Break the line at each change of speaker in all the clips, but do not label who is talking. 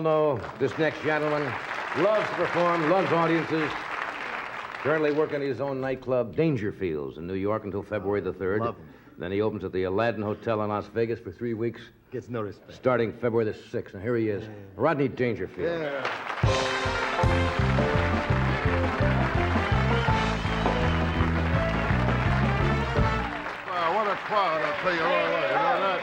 all know this next gentleman loves to perform, loves audiences. Currently working his own nightclub, Dangerfield's, in New York until February the 3rd.
Love him.
Then he opens at the Aladdin Hotel in Las Vegas for 3 weeks,
Gets no respect.
starting February the 6th. And here he is, Rodney Dangerfield.
Wow, what a crowd, I'll tell you all right. You know that?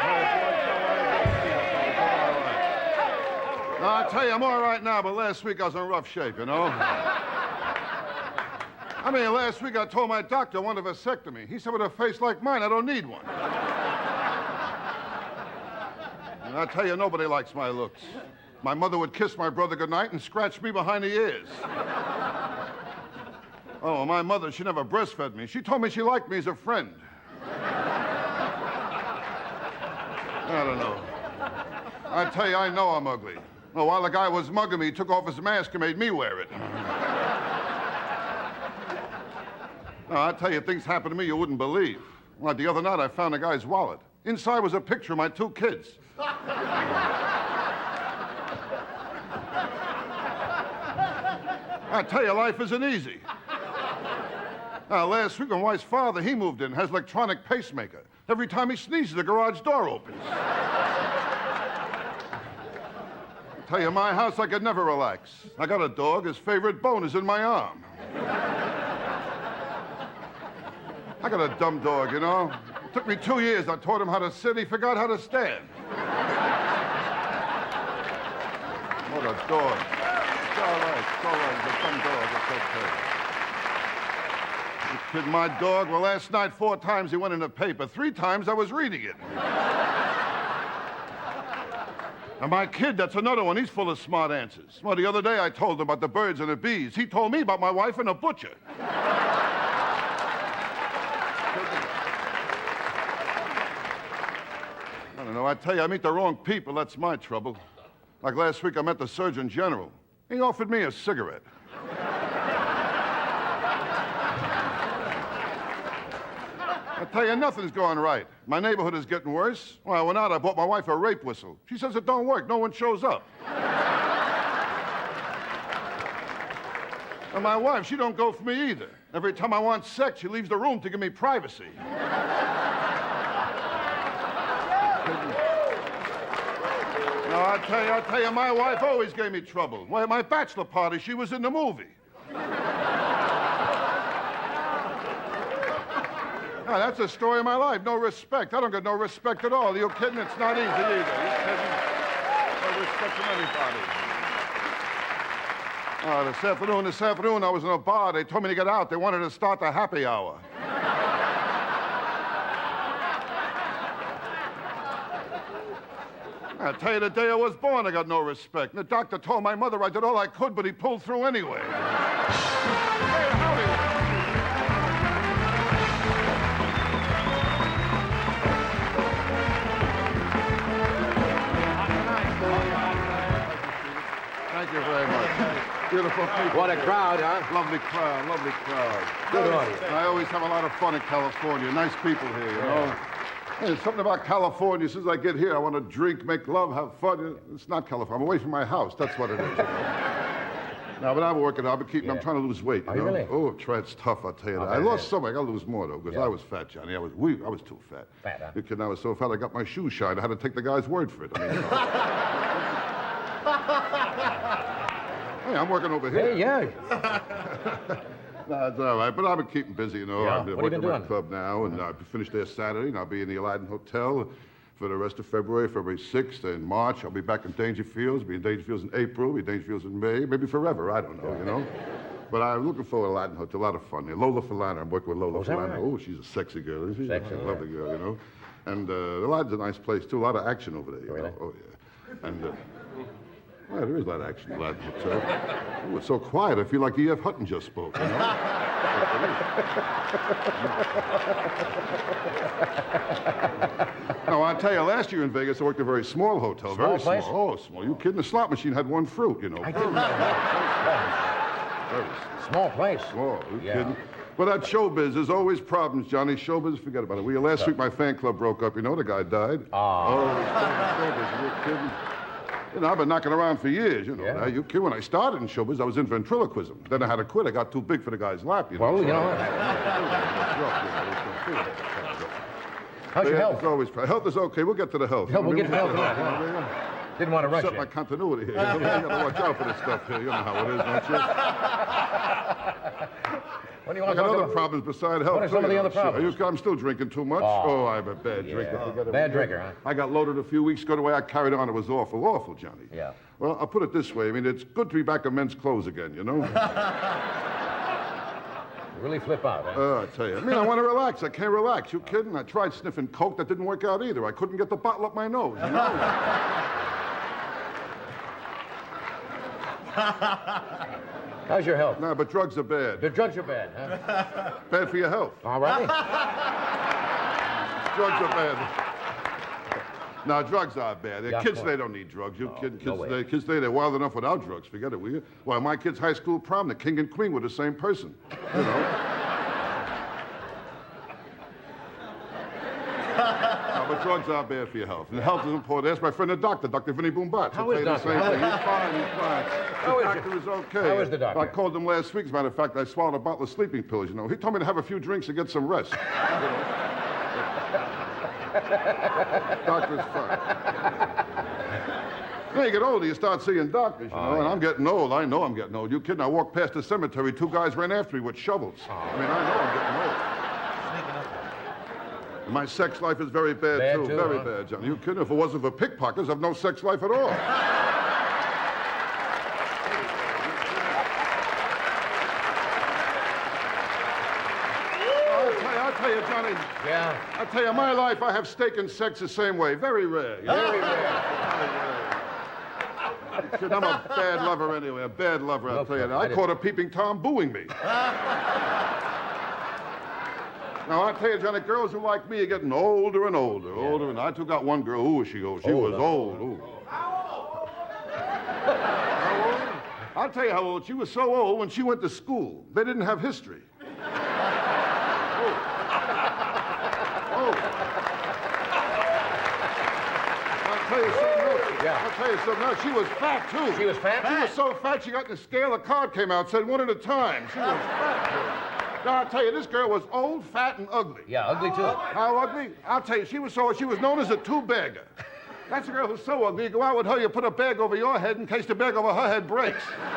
Now, I tell you, I'm all right now, but last week I was in rough shape, you know? I mean, last week I told my doctor I want a vasectomy. He said, with a face like mine, I don't need one. And I tell you, nobody likes my looks. My mother would kiss my brother goodnight and scratch me behind the ears. Oh, my mother, she never breastfed me. She told me she liked me as a friend. I don't know. I tell you, I know I'm ugly. Oh, while the guy was mugging me, he took off his mask and made me wear it. No, I tell you, things happen to me you wouldn't believe. Like the other night, I found a guy's wallet. Inside was a picture of my 2 kids. I tell you, life isn't easy. Now, last week, my wife's father, he moved in, has electronic pacemaker. Every time he sneezes, the garage door opens. I tell you, my house, I could never relax. I got a dog. His favorite bone is in my arm. I got a dumb dog, you know. It took me 2 years. I taught him how to sit. He forgot how to stand. What a dog. It's all right. It's all right. He's a dumb dog. It's okay. You kidding my dog? Well, last night, 4 times he went in the paper. 3 times I was reading it. And my kid, that's another one. He's full of smart answers. Well, the other day I told him about the birds and the bees. He told me about my wife and a butcher. I don't know. I tell you, I meet the wrong people. That's my trouble. Like last week, I met the Surgeon General. He offered me a cigarette. I tell you, nothing's going right. My neighborhood is getting worse. Well, I went out, I bought my wife a rape whistle. She says it don't work. No one shows up. And my wife, she don't go for me either. Every time I want sex, she leaves the room to give me privacy. No, I tell you, my wife always gave me trouble. Well, at my bachelor party, she was in the movie. Now, that's the story of my life. No respect. I don't get no respect at all. Are you kidding? It's not easy either. You kidding? No respect from anybody. This afternoon, I was in a bar. They told me to get out. They wanted to start the happy hour. I tell you, the day I was born, I got no respect. And the doctor told my mother I did all I could, but he pulled through anyway. Hey, howdy. Thank you very much. Beautiful people.
What a crowd, huh?
Lovely crowd, lovely crowd.
Good audience.
I always have a lot of fun in California. Nice people here, you know. There's something about California. As soon as I get here, I want to drink, make love, have fun. It's not California. I'm away from my house. That's what it is. No, but I'm working. I'm trying to lose weight. You know?
Really?
Oh, it's tough. I'll tell you that. I lost some weight. I got to lose more though, because I was fat, Johnny. I was too fat.
Fat, huh?
You kidding? I was so fat I got my shoes shined. I had to take the guy's word for it. I mean, you know. Hey, I'm working over here.
Hey, yeah.
No, it's all right, but I've been keeping busy, you know.
Yeah.
I've been
What have you
working
been
at the club now, and I finished there Saturday, and I'll be in the Aladdin Hotel for the rest of February 6th, and March. I'll be back in Dangerfields. Be in Dangerfields in April. Be in Dangerfields in May. Maybe forever. I don't know, you know. But I'm looking forward to Aladdin Hotel. A lot of fun there. Lola Falana. I'm working with Lola Falana.
Right?
Oh, she's a sexy girl, isn't she?
Sexy,
a lovely girl, you know. And Aladdin's a nice place too. A lot of action over there. You
Really?
know? Oh yeah. And. Well, there is a lot of action in Aladdin Hotel. Oh, it's so quiet. I feel like E.F. Hutton just spoke, you know? No, I'll tell you, last year in Vegas, I worked at a very small hotel.
Small
Very
place?
small. Oh, small. You kidding? The slot machine had 1 fruit, you know.
I didn't know.
Very
Small place.
small. You
Yeah.
kidding? But that showbiz, there's always problems, Johnny. Showbiz, forget about it. Last week, my fan club broke up. You know, the guy died.
Ah.
Oh, showbiz. Are you kidding? You know, I've been knocking around for years, you know.
Yeah.
Now, you kid, when I started in showbiz, I was in ventriloquism. Then I had to quit. I got too big for the guy's lap, you know.
Well, you know. How's your health?
It's always, health is okay. We'll get to the health.
We'll get to the health. Didn't want to rush
Set
you.
my continuity here. You got to watch out for this stuff here. You know how it is, don't you?
What do you
I
want
got
to talk
other
about?
problems beside health.
What are some of the other problems?
I'm still drinking too much.
Oh.
I'm a bad drinker. Forget it.
Bad drinker, huh?
I got loaded a few weeks ago. The way I carried on, it was awful, Johnny.
Yeah.
Well, I'll put it this way. I mean, it's good to be back in men's clothes again, you know?
You really flip out, huh?
I tell you. I mean, I want to relax. I can't relax. You kidding? I tried sniffing coke. That didn't work out either. I couldn't get the bottle up my nose, you know?
How's your health?
No, but drugs are bad.
The drugs are bad, huh?
Bad for your health.
All right.
Drugs are bad. No, drugs are bad.
Yeah,
Kids
of
today don't need drugs. You kids,
no way.
kids today, they're wild enough without drugs. Forget it, will you? Why, my kid's high school prom, the king and queen were the same person. You know? No, but drugs are bad for your health. And health is important. Ask my friend the doctor, Dr. Vinny Boombat.
How is
He'll tell
Doctor?
you the same thing. He's fine, he's fine.
How
The
is
doctor
it?
is okay.
How is the doctor?
I called him last week. As a matter of fact, I swallowed a bottle of sleeping pills, you know. He told me to have a few drinks and get some rest. Doctor's fine. When you get older, you start seeing doctors, you know, and I'm getting old. I know I'm getting old. You kidding? I walked past the cemetery, 2 guys ran after me with shovels. I mean, I know I'm getting old. And my sex life is very bad, too. Very bad, Johnny. You kidding? If it wasn't for pickpockets, I've no sex life at all. I'll tell you, Johnny.
Yeah.
I'll tell you, my life, I have steak and sex the same way. Very rare.
Very rare.
Kid, I'm a bad lover anyway, a bad lover, I'll tell you that. I caught a peeping Tom booing me. Now, I'll tell you, Johnny, girls who like me are getting older and older, older. And I too got one girl, who was she old? She was old. Ooh. How old? I'll tell you how old. She was so old when she went to school, they didn't have history. I'll tell you something else.
Yeah.
I'll tell you something else. She was fat, too.
She was fat?
She was so fat, she got in the scale, a card came out, said 1 at a time. She was fat, too. Now, I'll tell you, this girl was old, fat, and ugly.
Yeah, ugly, too.
How ugly? I'll tell you, she was known as a 2-bagger. That's a girl who's so ugly, you go out with her, you put a bag over your head in case the bag over her head breaks. One more.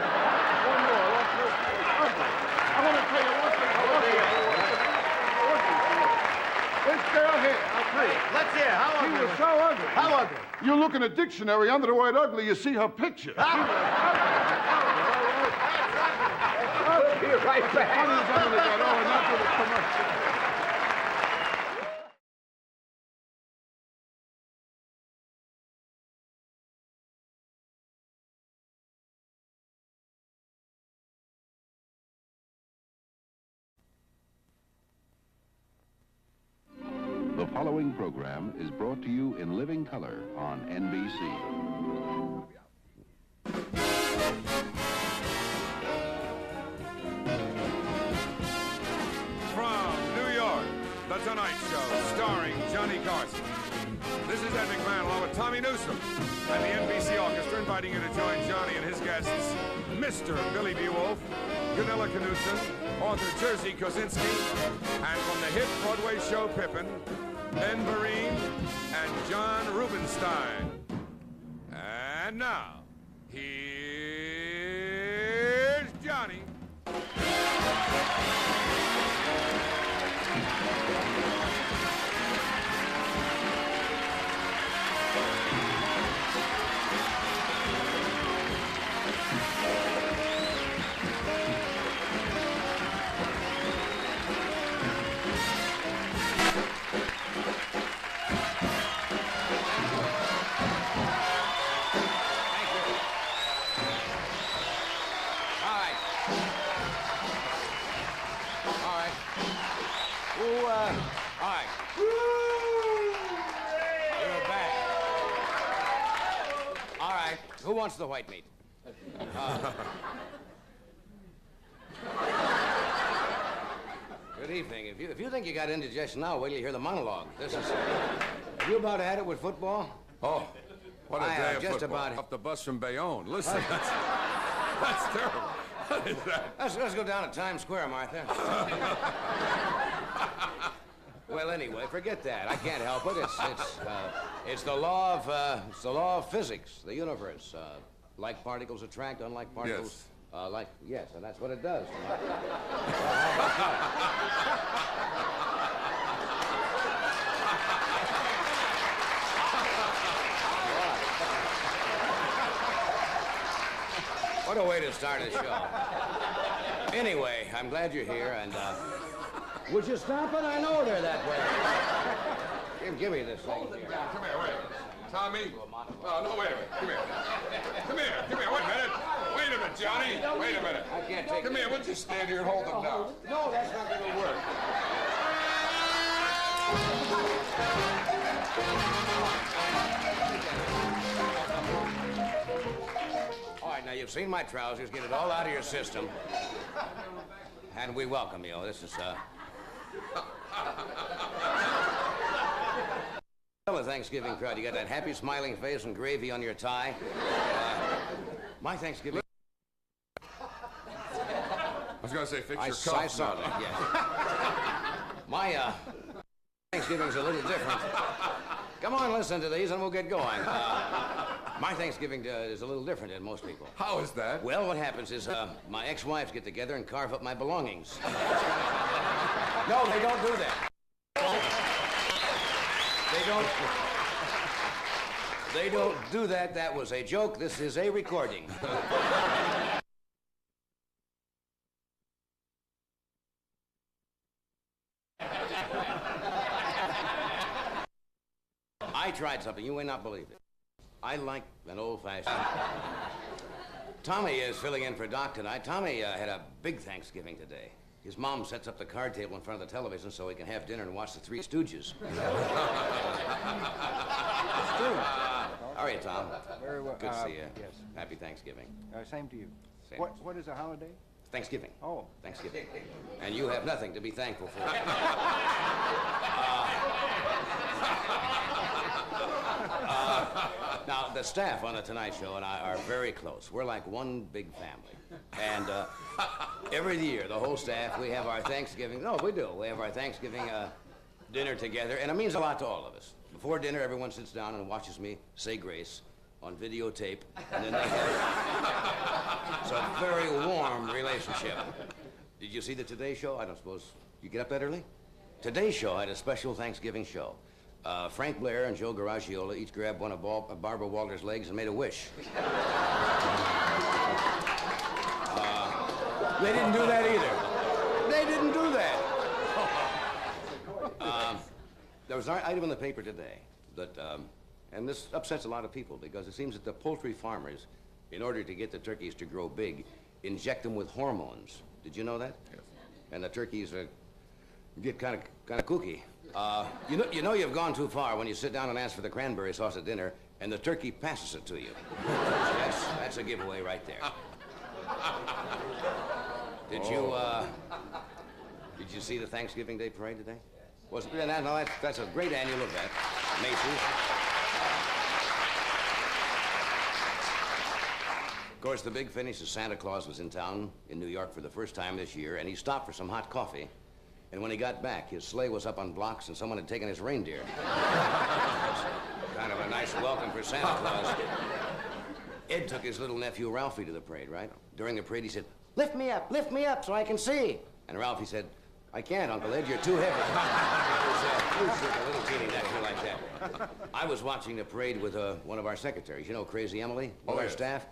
I want to tell you one thing. This girl here, I'll tell you.
Let's hear. How
She
ugly?
was so ugly.
How ugly?
You look in a dictionary, under the word ugly, you see her picture.
Be right back.
The following program is brought to you in living color on NBC.
From New York, The Tonight Show, starring Johnny Carson. This is Ed McMahon along with Tommy Newsom and the NBC Orchestra, inviting you to join Johnny and his guests, Mr. Billy B. Wolf, Gunilla Knudsen, author Jerzy Kosinski, and from the hit Broadway show Pippin, Ben Vereen and John Rubinstein. And now, here's Johnny.
Who wants the white meat? Good evening. If you think you got indigestion now, wait till you hear the monologue. This is... Have you about had it with football? Oh,
What a
I,
day of
just
football.
about-
Off the bus from Bayonne. Listen, that's terrible. What is that?
Let's go down to Times Square, Martha. Well, anyway, forget that. I can't help it. It's the law of physics, the universe. Like particles attract unlike particles. Yes. And that's what it does. What a way to start a show. Anyway, I'm glad you're here, and would you stop it? I know they're that way. Give me this thing here.
Come here, wait. Tommy? Oh, no, wait a minute. Come here. Come here. Wait a minute. Wait a minute, Johnny. Wait a minute.
I can't take
Come here. We'll just stand here and hold them down.
No, that's not going to work. All right, now you've seen my trousers. Get it all out of your system. And we welcome you. This is, the Thanksgiving crowd. You got that happy smiling face and gravy on your tie. My Thanksgiving...
I was going to say, fix your cuffs.
I saw that, yes. My Thanksgiving's a little different. Come on, listen to these and we'll get going. My Thanksgiving is a little different than most people.
How is that?
Well, what happens is my ex-wives get together and carve up my belongings. No, they don't do that. They don't do that. That was a joke. This is a recording. I tried something you may not believe it. I like an old-fashioned. Tommy is filling in for Doc tonight. Tommy had a big Thanksgiving today. His mom sets up the card table in front of the television so he can have dinner and watch the Three Stooges. It's true. How are you, Tom?
Very well.
Good to see you.
Yes.
Happy Thanksgiving.
Same to you.
Same.
What is a holiday?
Thanksgiving.
Oh.
Thanksgiving. And you have nothing to be thankful for. Now, the staff on The Tonight Show and I are very close. We're like one big family. And every year, the whole staff, we have our Thanksgiving. No, we do. We have our Thanksgiving dinner together, and it means a lot to all of us. Before dinner, everyone sits down and watches me say grace on videotape, and then they have... It's a very warm relationship. Did you see the Today Show? I don't suppose you get up that early? Today Show had a special Thanksgiving show. Frank Blair and Joe Garagiola each grabbed one of Barbara Walters' legs and made a wish. They didn't do that either. They didn't do that. There was an item in the paper today that, and this upsets a lot of people because it seems that the poultry farmers, in order to get the turkeys to grow big, inject them with hormones. Did you know that?
Yes.
And the turkeys get kind of kooky. You know you've gone too far when you sit down and ask for the cranberry sauce at dinner, and the turkey passes it to you. That's a giveaway right there. Did you see the Thanksgiving Day parade today? Was it? No, that's a great annual event. Macy's. Of course, the big finish is Santa Claus was in town in New York for the first time this year, and he stopped for some hot coffee. And when he got back, his sleigh was up on blocks and someone had taken his reindeer. Kind of a nice welcome for Santa Claus. Ed took his little nephew Ralphie to the parade, right? During the parade, he said, lift me up so I can see. And Ralphie said, I can't, Uncle Ed, you're too heavy. It was a little teeny nephew like that. I was watching the parade with one of our secretaries, you know, Crazy Emily, one of our staff.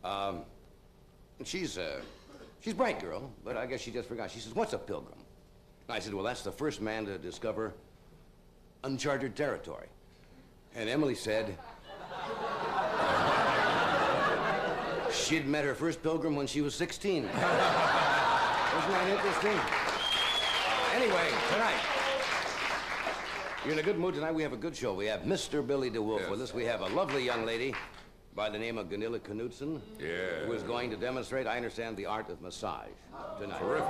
And she's a bright girl, but I guess she just forgot. She says, what's a pilgrim? I said, well, that's the first man to discover uncharted territory. And Emily said she'd met her first pilgrim when she was 16. Isn't that interesting? Anyway, tonight, you're in a good mood tonight. We have a good show. We have Mr. Billy DeWolf with us. We have a lovely young lady by the name of Gunilla Knudsen, who is going to demonstrate, I understand, the art of massage tonight.
Terrific.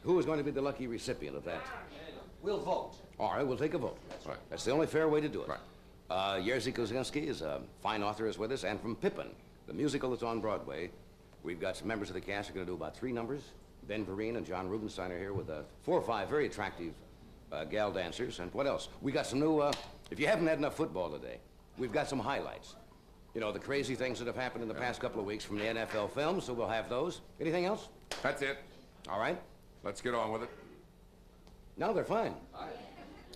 Who is going to be the lucky recipient of that?
We'll vote.
All right, we'll take a vote.
Right.
That's the only fair way to do it.
Right.
Jerzy Kosinski is a fine author, is with us, and from Pippin, the musical that's on Broadway, we've got some members of the cast who are going to do about 3 numbers. Ben Vereen and John Rubenstein are here with 4 or 5 very attractive gal dancers. And what else? We got some new, if you haven't had enough football today, we've got some highlights. You know, the crazy things that have happened in the past couple of weeks from the NFL films, so we'll have those. Anything else?
That's it.
All right.
Let's get on with it.
No, they're fine.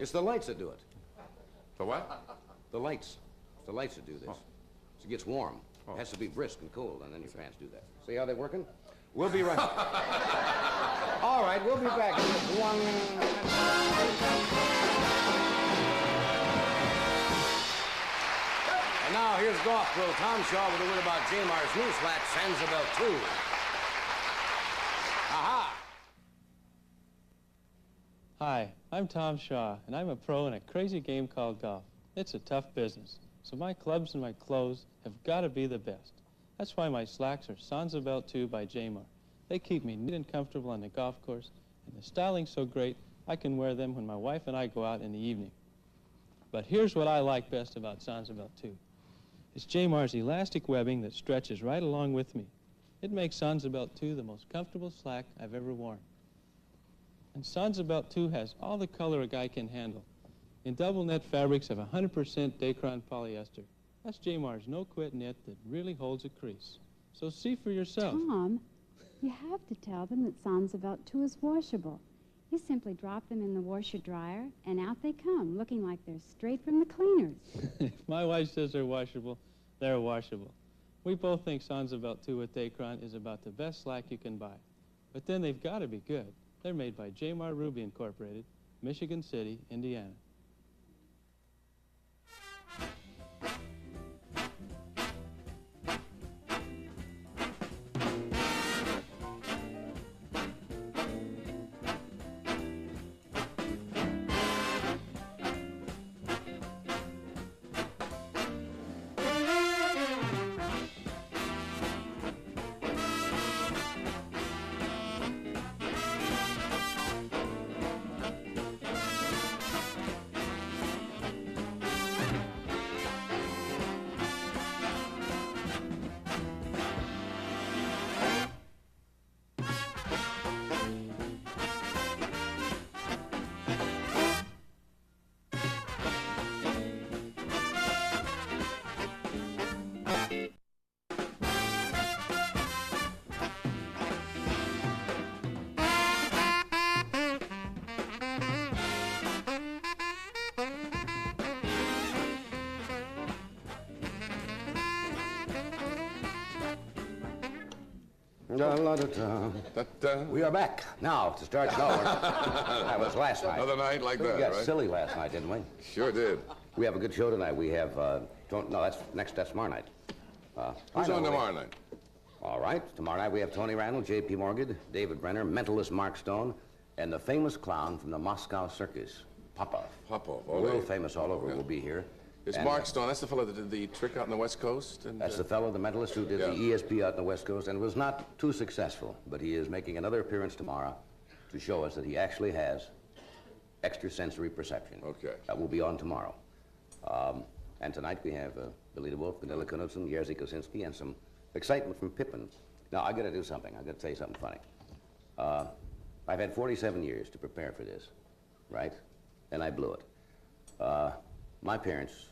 It's the lights that do it.
The what?
The lights. It's the lights that do this. So it gets warm. It has to be brisk and cold, and then your pants do that. See how they're working? We'll be right. All right, we'll be back in just 1 minute. And now here's golf pro Tom Shaw with a word about Jamar's new slack, Sanzabel 2. Aha!
Hi, I'm Tom Shaw, and I'm a pro in a crazy game called golf. It's a tough business, so my clubs and my clothes have got to be the best. That's why my slacks are Sanzabel 2 by Jamar. They keep me neat and comfortable on the golf course, and the styling's so great, I can wear them when my wife and I go out in the evening. But here's what I like best about Sanzabel 2. It's Jamar's elastic webbing that stretches right along with me. It makes Sanzabel 2 the most comfortable slack I've ever worn. And Sanzabel 2 has all the color a guy can handle, in double knit fabrics of 100% Dacron polyester. That's Jamar's no-quit knit that really holds a crease. So see for yourself.
Tom, you have to tell them that Sanzabel 2 is washable. You simply drop them in the washer-dryer, and out they come, looking like they're straight from the cleaners.
If my wife says they're washable, they're washable. We both think Sanzabel 2 with Dacron is about the best slack you can buy. But then they've got to be good. They're made by Jamar Ruby Incorporated, Michigan City, Indiana.
We are back. Now, to start it over, that was last night.
Another night like that,
We got
right?
silly last night, didn't we?
Sure did.
We have a good show tonight. We have, that's tomorrow night.
Who's on tomorrow night?
All right. Tomorrow night we have Tony Randall, J.P. Morgan, David Brenner, mentalist Mark Stone, and the famous clown from the Moscow Circus, Popov.
Popov.
World famous all over, will be here.
It's
And,
Mark Stone. That's the fellow that did the trick out on the West Coast? And,
That's the fellow, the mentalist who did the ESP out on the West Coast and was not too successful, but he is making another appearance tomorrow to show us that he actually has extrasensory perception.
Okay.
That will be on tomorrow. And tonight we have Billy DeWolf, Vanilla Knudsen, Jerzy Kosinski, and some excitement from Pippin. Now, I got to do something. I got to tell you something funny. I've had 47 years to prepare for this, right? And I blew it. My parents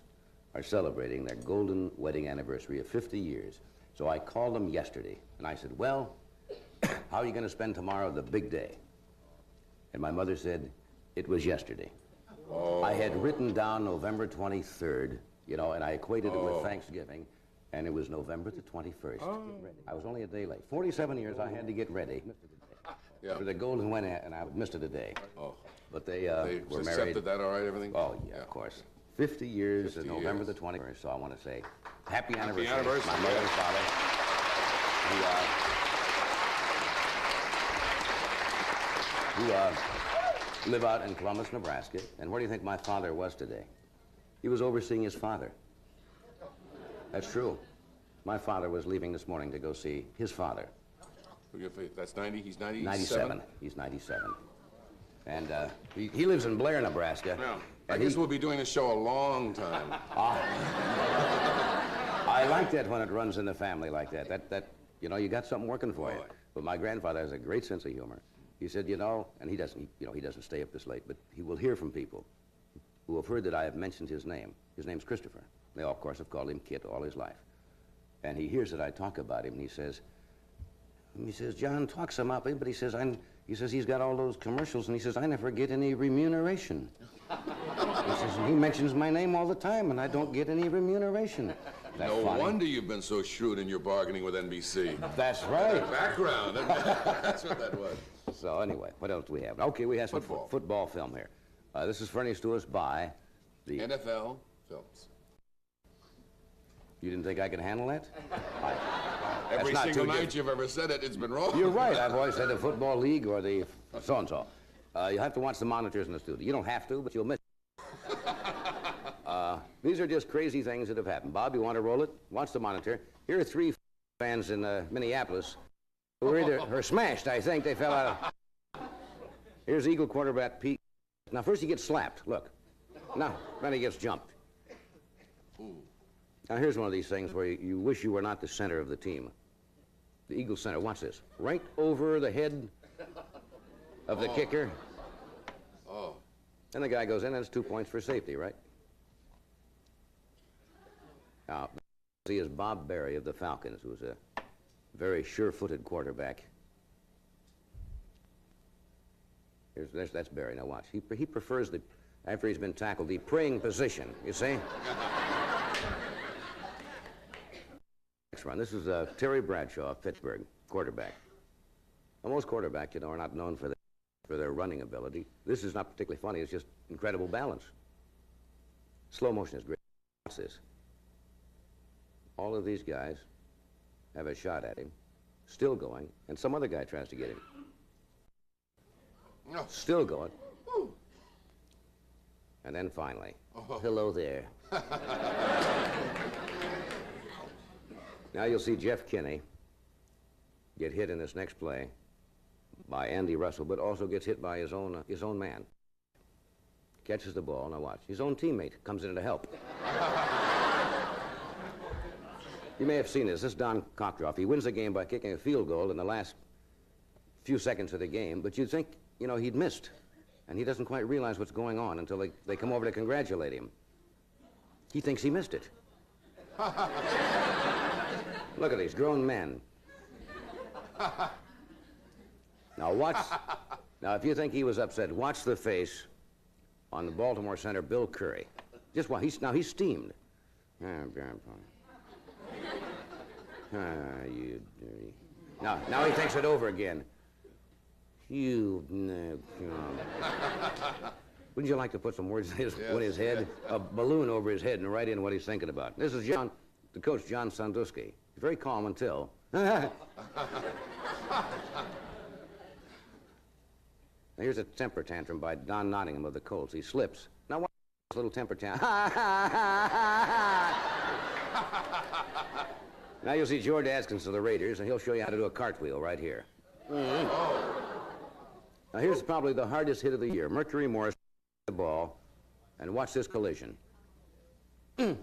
are celebrating their golden wedding anniversary of 50 years. So I called them yesterday, and I said, well, how are you going to spend tomorrow, the big day? And my mother said, it was yesterday. Oh. I had written down November 23rd, you know, and I equated it with Thanksgiving, and it was November the 21st. Oh. I was only a day late. 47 years I had to get ready for the golden wedding, and I missed it a day. Oh. But they were married.
Accepted that all right, everything?
Oh, yeah, of course. 50 years of November the 21st, so I want to say happy anniversary.
Happy anniversary.
My mother and father, who live out in Columbus, Nebraska. And where do you think my father was today? He was overseeing his father. That's true. My father was leaving this morning to go see his father.
That's 90, he's 97?
97. He's 97. And he lives in Blair, Nebraska.
Yeah.
I guess we'll be doing the show a long time.
I like that when it runs in the family like that. You know, you got something working for you. But my grandfather has a great sense of humor. He said, you know, and he doesn't stay up this late, but he will hear from people who have heard that I have mentioned his name. His name's Christopher. They all, of course, have called him Kit all his life. And he hears that I talk about him, and he says, John talks him up, but he says he's got all those commercials, and he says, I never get any remuneration. He says, he mentions my name all the time, and I don't get any remuneration. That's
no
funny.
wonder you've been so shrewd in your bargaining with NBC.
That's right.
That background. That's what that was.
So anyway, what else do we have? Okay, we have some football film here. This is furnished to us by the
NFL Films.
You didn't think I could handle that?
Every single night you've ever said it, it's been wrong.
You're right. I've always said the Football League or the so-and-so. You'll have to watch the monitors in the studio. You don't have to, but you'll miss it. These are just crazy things that have happened. Bob, you want to roll it? Watch the monitor. Here are 3 fans in Minneapolis who are smashed, I think. They fell out of... Here's Eagle quarterback Pete. Now, first he gets slapped. Look. Now, then he gets jumped. Now, here's one of these things where you wish you were not the center of the team. The Eagle center. Watch this. Right over the head of the kicker.
Oh.
And the guy goes in, and it's 2 points for safety, right? Now, see is Bob Berry of the Falcons, who's a very sure-footed quarterback. That's Berry. Now watch. He prefers after he's been tackled, the praying position, you see? Next run. This is Terry Bradshaw of Pittsburgh, quarterback. Well, most quarterbacks, you know, are not known for their running ability. This is not particularly funny. It's just incredible balance. Slow motion is great. Watch this. All of these guys have a shot at him, still going, and some other guy tries to get him.
No.
Still going. And then finally, hello there. Now you'll see Jeff Kinney get hit in this next play by Andy Russell, but also gets hit by his own man. Catches the ball. Now watch. His own teammate comes in to help. You may have seen this. This is Don Cockroft. He wins the game by kicking a field goal in the last few seconds of the game, but you'd think, you know, he'd missed. And he doesn't quite realize what's going on until they come over to congratulate him. He thinks he missed it. Look at these grown men. Now watch. Now, if you think he was upset, watch the face on the Baltimore center, Bill Curry. Just watch. He's steamed. You dirty. Now he thinks it over again. Wouldn't you like to put some words in his head? A balloon over his head and write in what he's thinking about. This is the coach, John Sandusky. Very calm until... Now, here's a temper tantrum by Don Nottingham of the Colts. He slips. Now watch this little temper tantrum. Now you'll see George Askins of the Raiders, and he'll show you how to do a cartwheel right here. Now here's probably the hardest hit of the year. Mercury Morris the ball, and watch this collision. And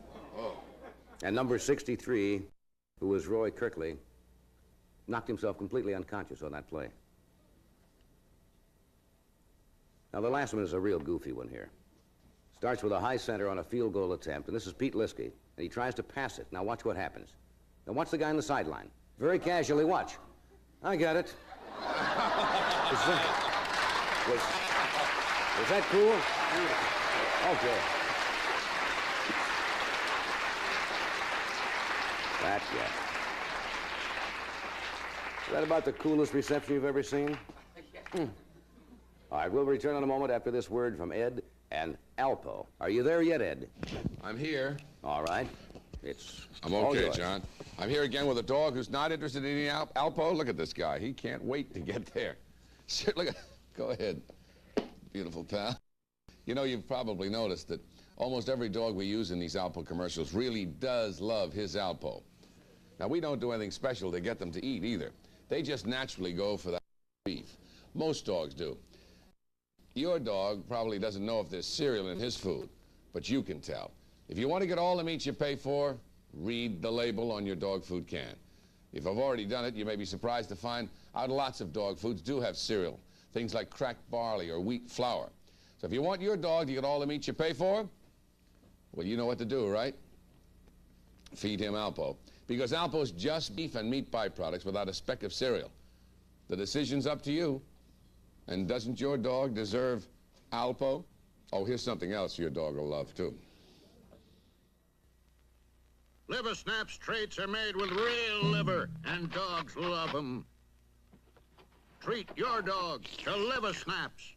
number 63, who was Roy Kirkley, knocked himself completely unconscious on that play. Now the last one is a real goofy one here. Starts with a high center on a field goal attempt, and this is Pete Liskey, and he tries to pass it. Now watch what happens. Now watch the guy on the sideline. Very casually, watch. I got it. Was that cool? Okay. That's it. Is that about the coolest reception you've ever seen? All right, we'll return in a moment after this word from Ed and Alpo. Are you there yet, Ed?
I'm here.
All right.
I'm okay, John. I'm here again with a dog who's not interested in eating Alpo. Look at this guy. He can't wait to get there. Look at... Go ahead. Beautiful pal. You know, you've probably noticed that almost every dog we use in these Alpo commercials really does love his Alpo. Now, we don't do anything special to get them to eat either. They just naturally go for that beef. Most dogs do. Your dog probably doesn't know if there's cereal in his food, but you can tell. If you want to get all the meat you pay for, read the label on your dog food can. If I've already done it, you may be surprised to find out lots of dog foods do have cereal, things like cracked barley or wheat flour. So if you want your dog to get all the meat you pay for, well, you know what to do, right? Feed him Alpo. Because Alpo's just beef and meat byproducts without a speck of cereal. The decision's up to you. And doesn't your dog deserve Alpo? Oh, here's something else your dog will love, too.
Liver Snaps treats are made with real liver, and dogs love them. Treat your dog to Liver Snaps.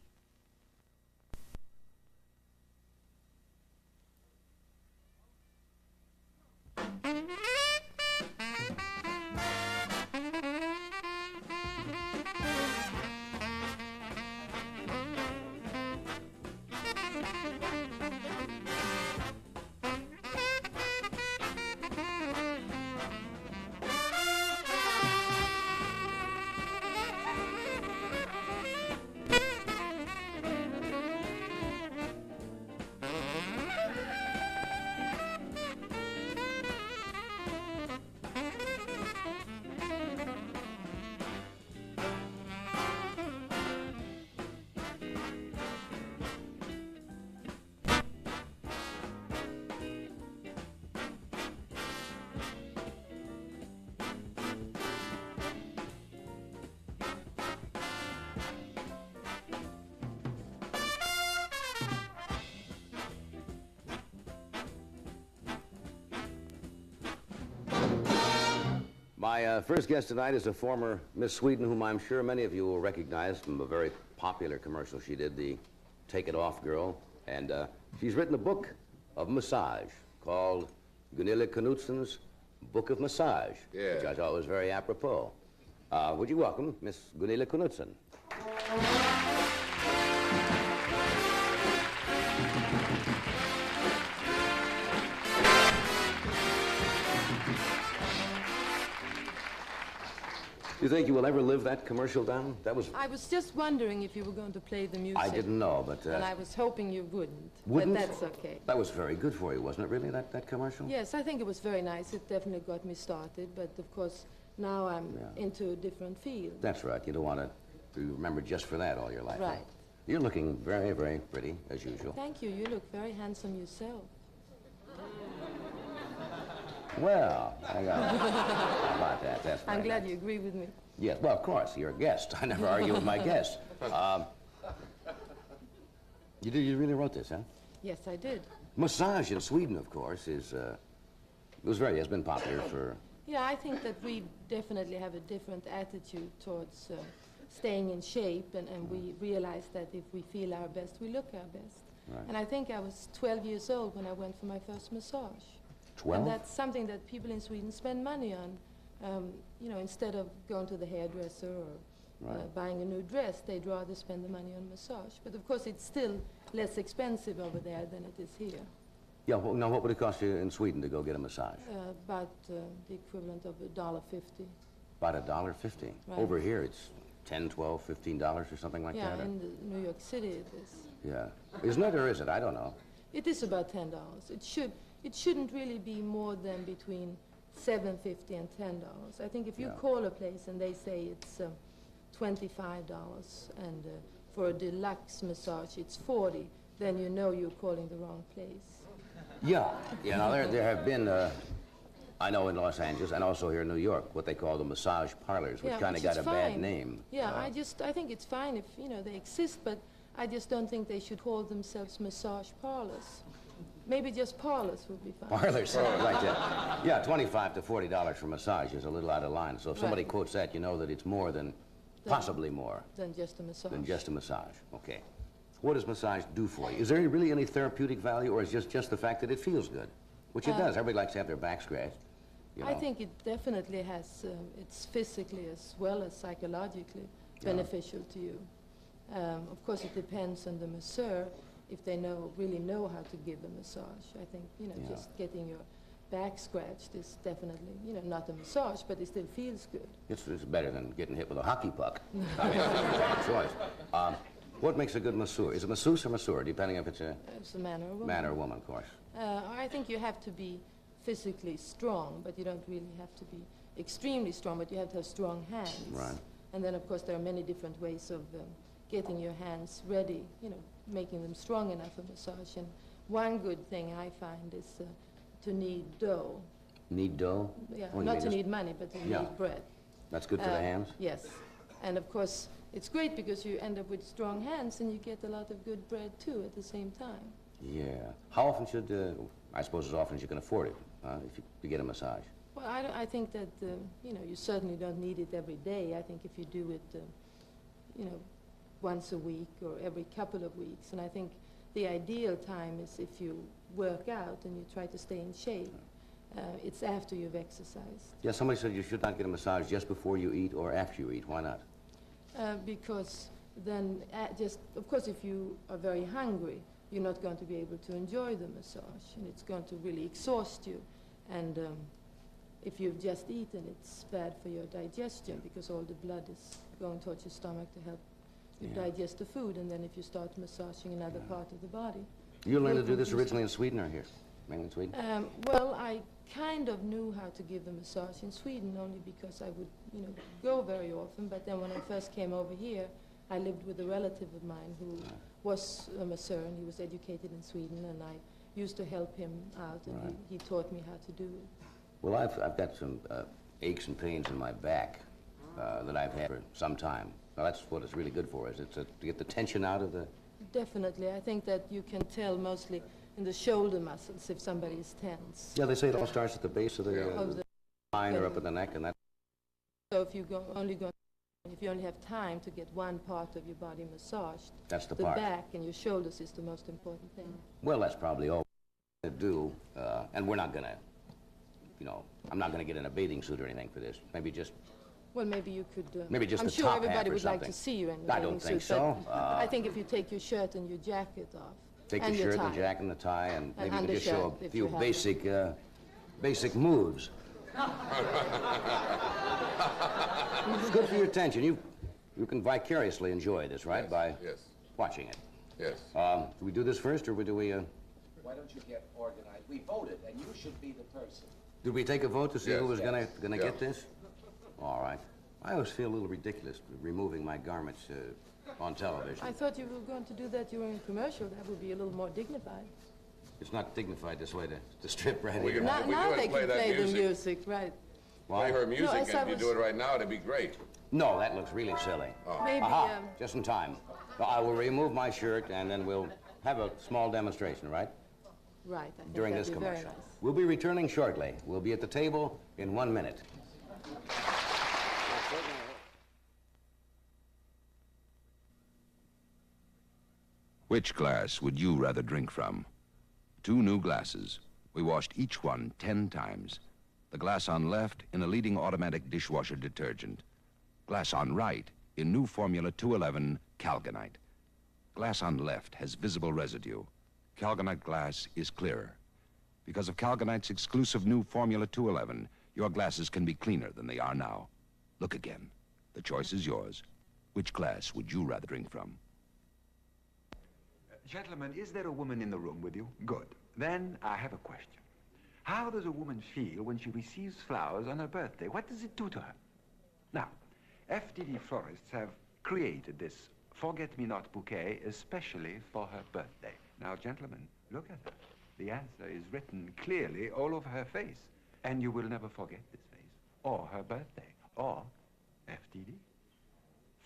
My first guest tonight is a former Miss Sweden, whom I'm sure many of you will recognize from a very popular commercial she did, the Take It Off Girl. And she's written a book of massage called Gunilla Knudsen's Book of Massage, which I thought was very apropos. Would you welcome Miss Gunilla Knudsen? Do you think you will ever live that commercial down? That was...
I was just wondering if you were going to play the music.
I didn't know, but...
and I was hoping you wouldn't.
Wouldn't?
But that's okay.
That was very good for you, wasn't it, really, that commercial?
Yes, I think it was very nice. It definitely got me started, but of course, now I'm into a different field.
That's right. You don't want to be remembered just for that all your life.
Right.
You're looking very, very pretty, as usual.
Thank you. You look very handsome yourself.
Well, how about that? That's
I'm
very
glad
nice.
you agree with me.
Yes, well, of course, you're a guest. I never argue with my guests. You really wrote this, huh?
Yes, I did.
Massage in Sweden, of course, has been popular for...
Yeah, I think that we definitely have a different attitude towards staying in shape, and we realize that if we feel our best, we look our best.
Right.
And I think I was 12 years old when I went for my first massage.
12?
And that's something that people in Sweden spend money on. You know, instead of going to the hairdresser or buying a new dress, they'd rather spend the money on massage. But of course, it's still less expensive over there than it is here.
Yeah, well, now what would it cost you in Sweden to go get a massage?
About the equivalent of $1.50.
About $1.50.
Right.
Over here, it's $10, $12, $15 or something like that?
Yeah, in New York City it is.
Yeah. Isn't it, or is it? I don't know.
It is about $10. It shouldn't really be more than between $7.50 and $10. I think if you call a place and they say it's $25 and for a deluxe massage it's $40, then you know you're calling the wrong place.
Yeah. You know, there have been, I know in Los Angeles and also here in New York, what they call the massage parlors, which kind of got a bad name.
Yeah, I think it's fine if, you know, they exist, but I just don't think they should call themselves massage parlors. Maybe just parlors would be fine.
Parlors, right, yeah. $25 to $40 for massage is a little out of line. So if somebody quotes that, you know that it's more than, possibly more.
Than just a massage.
Than just a massage, okay. What does massage do for you? Is there really any therapeutic value, or is it just the fact that it feels good? Which it does. Everybody likes to have their back scratched. You know.
I think it definitely has, it's physically as well as psychologically beneficial to you. Of course, it depends on the masseur. If they really know how to give a massage. I think, you know, just getting your back scratched is definitely, you know, not a massage, but it still feels good.
It's better than getting hit with a hockey puck. I mean, it's a choice.
What makes a good masseur? Is it masseuse or masseur, depending if it's a
It's a man or a woman.
man or woman, of course?
I think you have to be physically strong, but you don't really have to be extremely strong, but you have to have strong hands.
Right.
And then, of course, there are many different ways of getting your hands ready, you know, making them strong enough for massage. And one good thing I find is to knead dough.
Knead dough?
Yeah,
Oh, you
not
mean
to
just-
knead money, but to
Yeah.
knead bread.
That's good for the hands?
Yes. And of course, it's great because you end up with strong hands and you get a lot of good bread too at the same time.
Yeah. How often should, I suppose as often as you can afford it, if you get a massage?
Well, I think that, you know, you certainly don't need it every day. I think if you do it, you know, once a week or every couple of weeks. And I think the ideal time is if you work out and you try to stay in shape. It's after you've exercised.
Yeah, somebody said you should not get a massage just before you eat or after you eat. Why not?
Because then, of course, if you are very hungry, you're not going to be able to enjoy the massage, and it's going to really exhaust you. And if you've just eaten, it's bad for your digestion because all the blood is going towards your stomach to help you digest the food, and then if you start massaging another part of the body.
You learned to do this originally in Sweden or here? Mainly in Sweden?
Well, I kind of knew how to give a massage in Sweden only because I would, you know, go very often. But then when I first came over here, I lived with a relative of mine who was a masseur, and he was educated in Sweden, and I used to help him out, and he taught me how to do it.
Well, I've got some aches and pains in my back that I've had for some time. Now, that's what it's really good for, is it to get the tension out of the...
Definitely. I think that you can tell mostly in the shoulder muscles if somebody is tense.
Yeah, they say it all starts at the base of the spine or up at the neck, and that...
So if you if you only have time to get one part of your body massaged,
That's the part.
back and your shoulders is the most important thing.
Well, that's probably all we're going to do, and we're not going to, you know, I'm not going to get in a bathing suit or anything for this. Maybe just...
Well, maybe you could...
maybe just
I'm
the
sure
top
everybody
half or
would like
something.
to see you in the
I don't
bathing
think
suit,
so.
but I think if you take your shirt and your jacket off,
Take
and
the
your
shirt, the
tie,
jacket, and the tie, and maybe you can just
undershirt,
show a
if
few
you have
basic, basic moves. It's good for your attention. You can vicariously enjoy this, right? By watching it.
Yes.
Do we do this first, or do we...
Why don't you get organized? We voted, and you should be the person.
Did we take a vote to see who was gonna
Yeah.
get this? All right. I always feel a little ridiculous removing my garments on television.
I thought you were going to do that during a commercial. That would be a little more dignified.
It's not dignified this way to strip right
We
here.
can-
Now,
if we
now
do it,
they
play
can
that
play the
music.
music, right?
Play her music,
as I
and if you do
was-
it right now, it'd be great.
No, that looks really silly.
Maybe,
Aha, just in time. So I will remove my shirt, and then we'll have a small demonstration, right?
Right, I think
During
that'd
this
be very
commercial.
nice.
We'll be returning shortly. We'll be at the table in 1 minute.
Which glass would you rather drink from? 2 new glasses. We washed each one 10 times. The glass on left in a leading automatic dishwasher detergent. Glass on right in new Formula 211 Calgonite. Glass on left has visible residue. Calgonite glass is clearer. Because of Calgonite's exclusive new Formula 211, your glasses can be cleaner than they are now. Look again. The choice is yours. Which glass would you rather drink from?
Gentlemen, is there a woman in the room with you? Good. Then I have a question. How does a woman feel when she receives flowers on her birthday? What does it do to her? Now, FTD florists have created this forget-me-not bouquet especially for her birthday. Now, gentlemen, look at her. The answer is written clearly all over her face. And you will never forget this face, or her birthday, or FTD.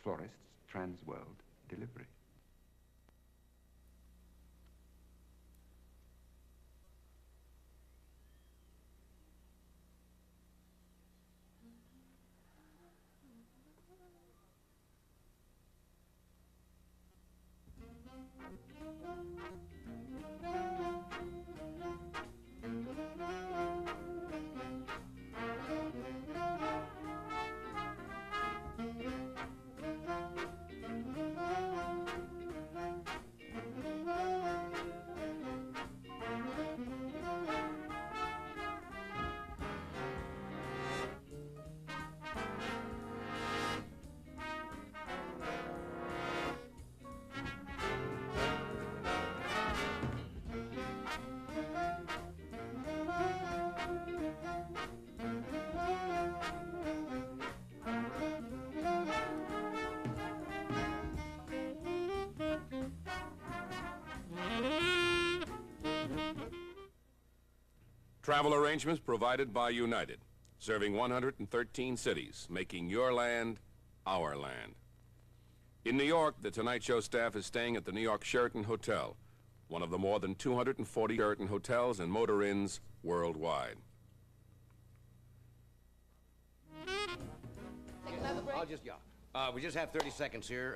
Florists Trans-World Delivery.
Travel arrangements provided by United, serving 113 cities, making your land our land. In New York, the Tonight Show staff is staying at the New York Sheraton Hotel, one of the more than 240 Sheraton hotels and motor inns worldwide.
Take another break?
We just have 30 seconds here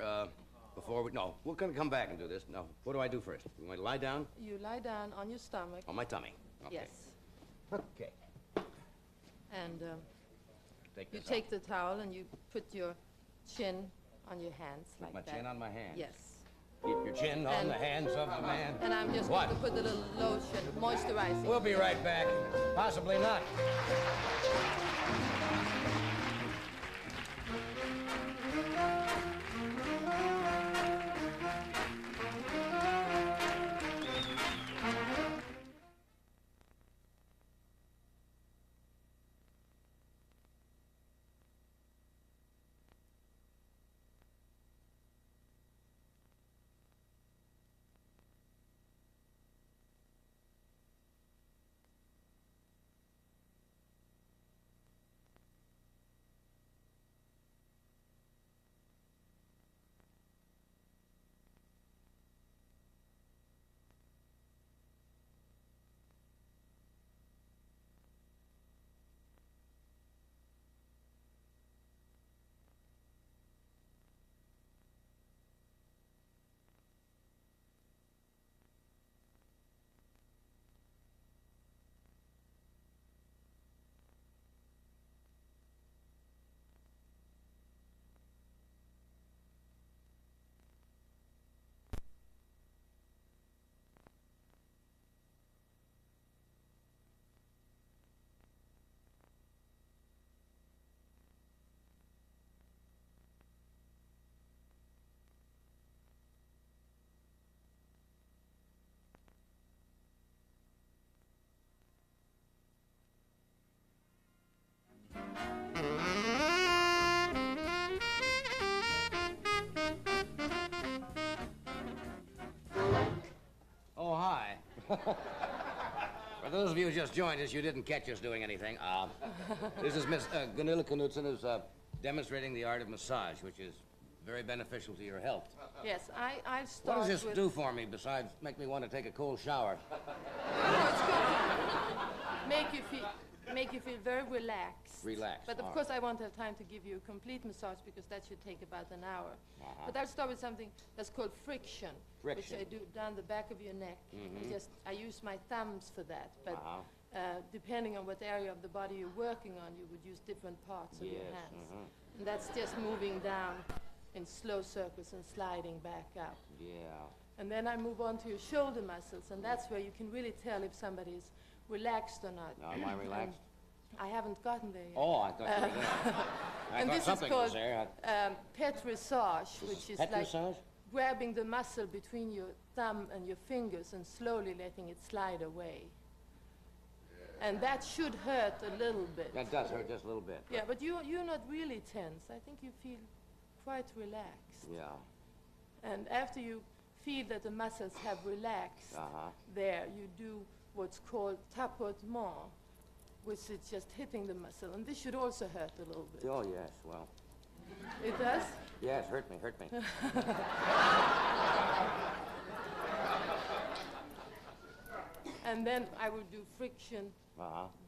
before we... No, we're going to come back and do this. No, what do I do first? You want to lie down?
You lie down on your stomach.
On my tummy. Okay.
Yes.
Okay.
And
Take
you
this
take
off.
the towel and you put your chin on your hands like
My
that.
chin on my hand.
Yes.
Keep your chin on
And-
the hands of the man.
And I'm just
What?
going to put a little lotion, moisturizing.
We'll be right back. Possibly not. Oh, hi. For those of you who just joined us, you didn't catch us doing anything. This is Miss Gunilla Knudsen, who's demonstrating the art of massage, which is very beneficial to your health.
Yes, I'll start
What does this
with...
do for me besides make me want to take a cold shower?
No, it's going to make you feel very relaxed.
Relaxed,
But of
all
course, I won't have time to give you a complete massage because that should take about an hour. But I'll start with something that's called friction,
Friction.
which I do down the back of your neck. And I use my thumbs for that. But depending on what area of the body you're working on, you would use different parts of your hands. And that's just moving down in slow circles and sliding back up.
Yeah.
And then I move on to your shoulder muscles, and that's where you can really tell if somebody is relaxed or not.
Now, am I relaxed?
I haven't gotten there yet.
Oh, I thought you were there. I
And
thought
this is
something was
called
there.
petrissage, which is
Pet
like
massage?
grabbing the muscle between your thumb and your fingers and slowly letting it slide away. And that should hurt a little bit.
That does hurt just a little bit.
Yeah, but you're not really tense. I think you feel quite relaxed.
Yeah.
And after you feel that the muscles have relaxed there, you do what's called tapotement, which is just hitting the muscle. And this should also hurt a little bit.
Oh, yes, well.
It does?
Yes, hurt me.
And then I would do friction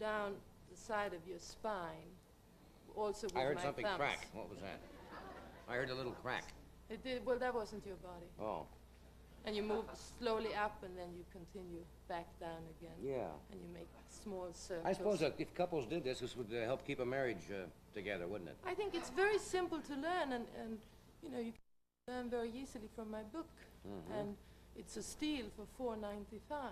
down the side of your spine, also with
I heard
my
something
thumbs.
crack. What was that? I heard a little crack.
It did, well, that wasn't your body.
Oh.
And you move slowly up, and then you continue back down again.
Yeah.
And you make small circles.
I suppose that if couples did this, this would help keep a marriage together, wouldn't it?
I think it's very simple to learn, and you know, you can learn very easily from my book. And it's a steal for $4.95.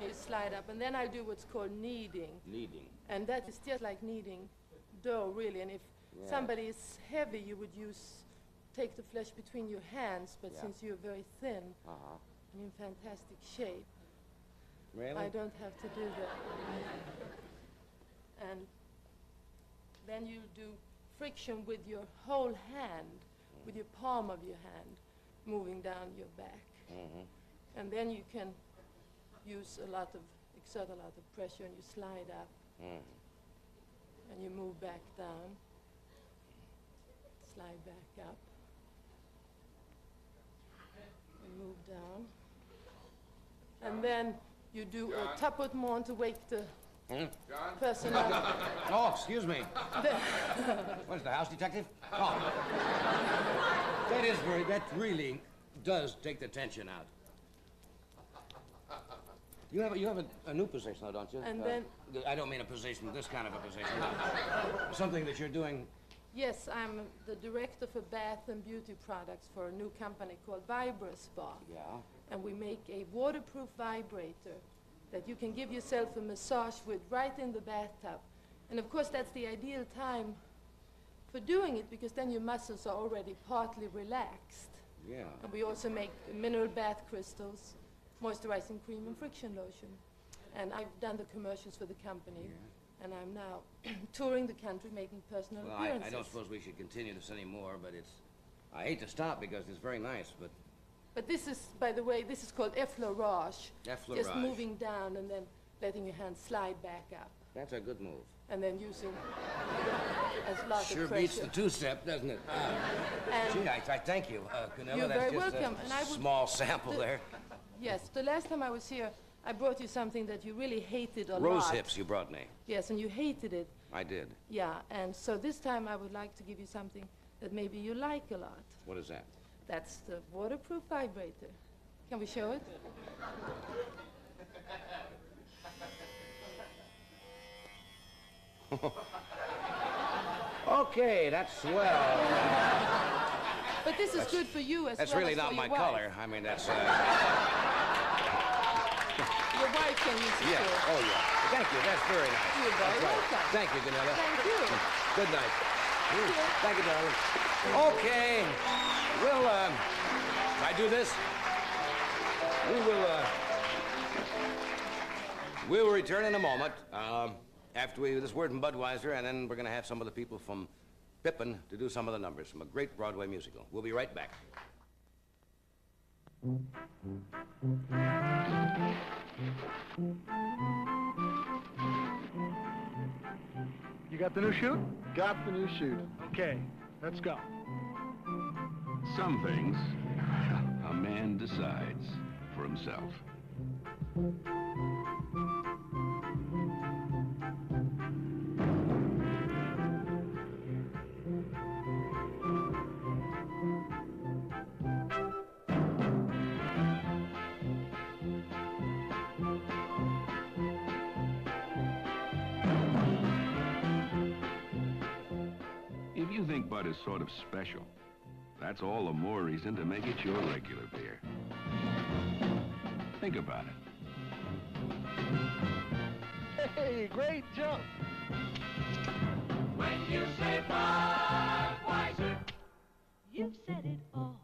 You slide up, and then I do what's called kneading.
Kneading.
And that is just like kneading dough, really. And if somebody is heavy, you would take the flesh between your hands, but since you're very thin and in fantastic shape,
Really?
I don't have to do that. And then you do friction with your whole hand, with your palm of your hand, moving down your back. And then you can exert a lot of pressure, and you slide up. And you move back down, slide back up, and move down. And then you do a tapottement to wake the person up.
Oh, excuse me. What is the house detective? Oh. That really does take the tension out. You have a new position, though, don't you?
And then...
I don't mean a position, this kind of a position. Something that you're doing...
Yes, I'm the director for bath and beauty products for a new company called Vibra Spa.
Yeah.
And we make a waterproof vibrator that you can give yourself a massage with right in the bathtub. And of course, that's the ideal time for doing it, because then your muscles are already partly relaxed.
Yeah.
And we also make mineral bath crystals, moisturizing cream, and friction lotion. And I've done the commercials for the company. Yeah. And I'm now touring the country making personal appearances.
I don't suppose we should continue this anymore, but I hate to stop because it's very nice, but...
But this is, by the way, this is called effleurage.
Effleurage.
Just moving down and then letting your hand slide back up.
That's a good move.
And then using as lot
sure
of pressure.
Beats the two-step, doesn't it? Gee, I thank you, Canilla.
You're
That's
very
just
welcome.
A small sample there.
Yes, the last time I was here, I brought you something that you really hated a lot.
Rose hips you brought me.
Yes, and you hated it.
I did.
Yeah, and so this time I would like to give you something that maybe you like a lot.
What is that?
That's the waterproof vibrator. Can we show it?
Okay, that's swell.
But this is good for you as well as for your wife.
That's really not my color. I mean, that's...
Your wife can use it too.
Oh, yeah. Thank you. That's very nice.
You're very welcome.
Thank you, Ganella.
Thank you.
Good night. Thank you, darling. Okay. We'll, if I do this, we'll return in a moment, after this word from Budweiser, and then we're going to have some of the people from Pippin to do some of the numbers from a great Broadway musical. We'll be right back.
You got the new shoot? Got the new shoot. Okay, let's go.
Some things a man decides for himself. If you think Bud is sort of special, that's all the more reason to make it your regular beer. Think about it.
Hey, great jump.
When you say Budweiser, you've said it all.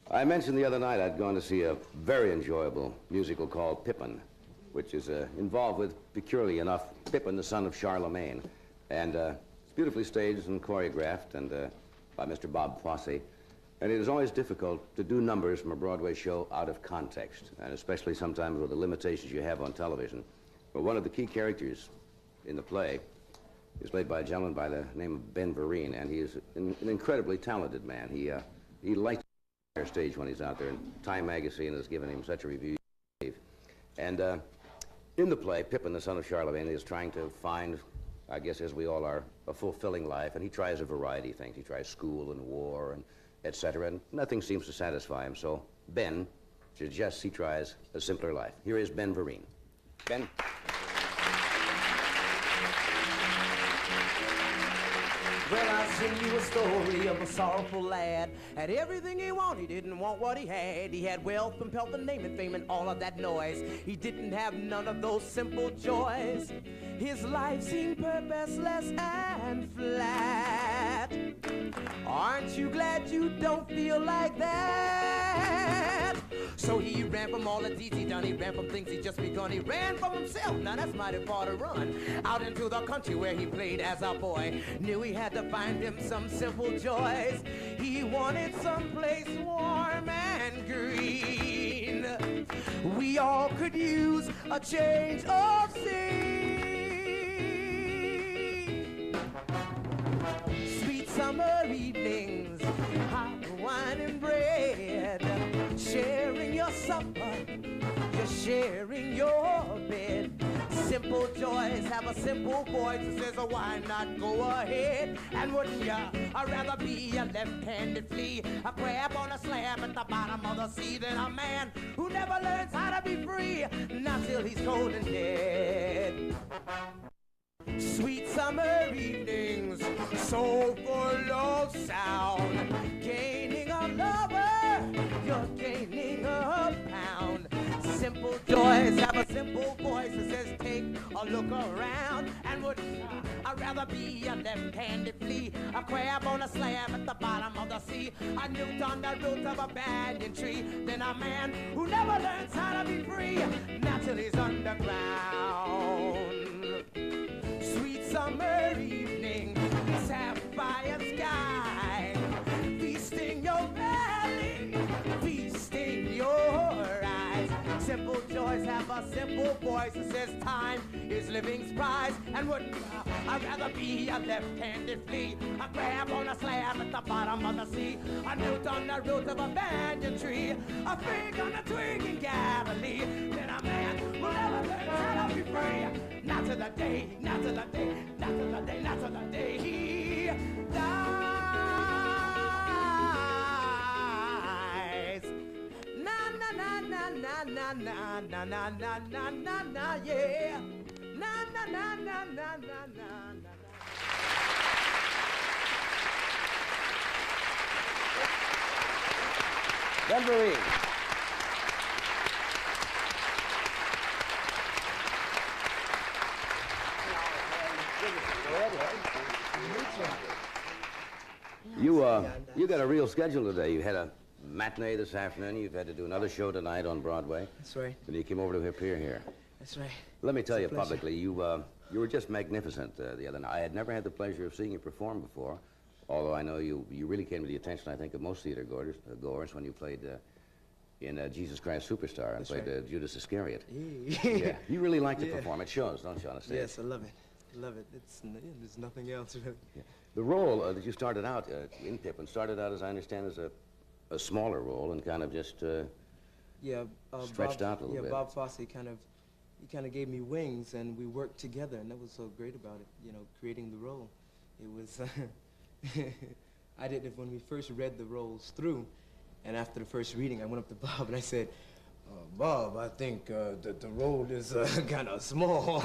I mentioned the other night I'd gone to see a very enjoyable musical called Pippin, which is involved with, peculiarly enough, Pippin, the son of Charlemagne. And it's beautifully staged and choreographed and by Mr. Bob Fosse. And it is always difficult to do numbers from a Broadway show out of context, and especially sometimes with the limitations you have on television. But one of the key characters in the play He's played by a gentleman by the name of Ben Vereen, and he is an incredibly talented man. He lights the stage when he's out there, and Time magazine has given him such a review. And in the play, Pippin, the son of Charlemagne, is trying to find, I guess as we all are, a fulfilling life, and he tries a variety of things. He tries school and war and etc., and nothing seems to satisfy him, so Ben suggests he tries a simpler life. Here is Ben Vereen. Ben?
Well, I'll sing you a story of a sorrowful lad. Had everything he wanted, he didn't want what he had. He had wealth and pelf and name and fame and all of that noise. He didn't have none of those simple joys. His life seemed purposeless and flat. Aren't you glad you don't feel like that? So he ran from all the deeds he done. He ran from things he just begun. He ran from himself. Now that's mighty far to run. Out into the country where he played as a boy. Knew he had to find him some simple joys. He wanted someplace warm and green. We all could use a change of scene. Sweet summer evenings, hot wine and bread, sharing your supper, you're sharing your bed. Simple joys have a simple voice that says, oh, why not go ahead? And wouldn't ya rather be a left-handed flea, a crab on a slab at the bottom of the sea, than a man who never learns how to be free, not till he's cold and dead. Sweet summer evenings, so full of sound, gaining a lover, you're gaining a pound. Simple joys have a simple voice that says, take a look around. And wouldn't I'd rather be a left-handed flea, a crab on a slab at the bottom of the sea, a newt on the root of a banyan tree, than a man who never learns how to be free, not till he's underground. Sweet summer evening, sapphire sky, feasting your belly, feasting your eyes. Simple joys have a simple voice that says time is living's prize. And wouldn't I'd rather be a left-handed flea, a crab on a slab at the bottom of the sea, a newt on the root of a banyan tree, a fig on a twig in Galilee, than a man who never learns how to be free, not to the day, not to the day, not to the day, not to the day he dies. Na na na na na na na na na na na na na yeah. Na na na na na na na na.
Ben Vereen. You got a real schedule today. You had a matinee this afternoon. You've had to do another show tonight on Broadway.
That's right.
And you came over to appear here.
That's right.
Let me tell you publicly, you were just magnificent the other night. I had never had the pleasure of seeing you perform before, although I know you really came to the attention, I think, of most theater goers when you played in Jesus Christ Superstar and played Judas Iscariot. Yeah. You really like to perform. It shows, don't you, on the stage?
Yes, I love it. I love it. There's nothing else really.
Yeah. The role that you started out in Pippin started out, as I understand, as a smaller role and kind of just stretched out a little bit.
Bob Fosse kind of gave me wings, and we worked together, and that was so great about it. You know, creating the role. It was. When we first read the roles through, and after the first reading, I went up to Bob and I said, Bob, I think that the role is kind of small.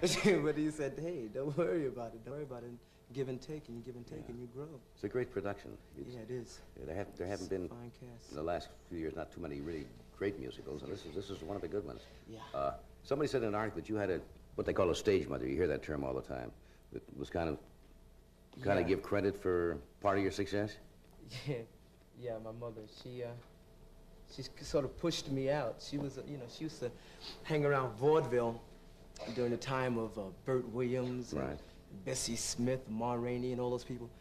But he said, hey, don't worry about it. Don't worry about it. Give and take, and you give and take, and you grow.
It's a great production.
Yeah, it is.
There haven't been,
fine cast.
in the last few years, not too many really great musicals, and this is one of the good ones.
Yeah.
Somebody said in an article that you had what they call a stage mother. You hear that term all the time. It was kind of give credit for part of your success?
Yeah, my mother, she sort of pushed me out. She was, she used to hang around vaudeville during the time of Burt Williams,
right,
Bessie Smith, Ma Rainey, and all those people.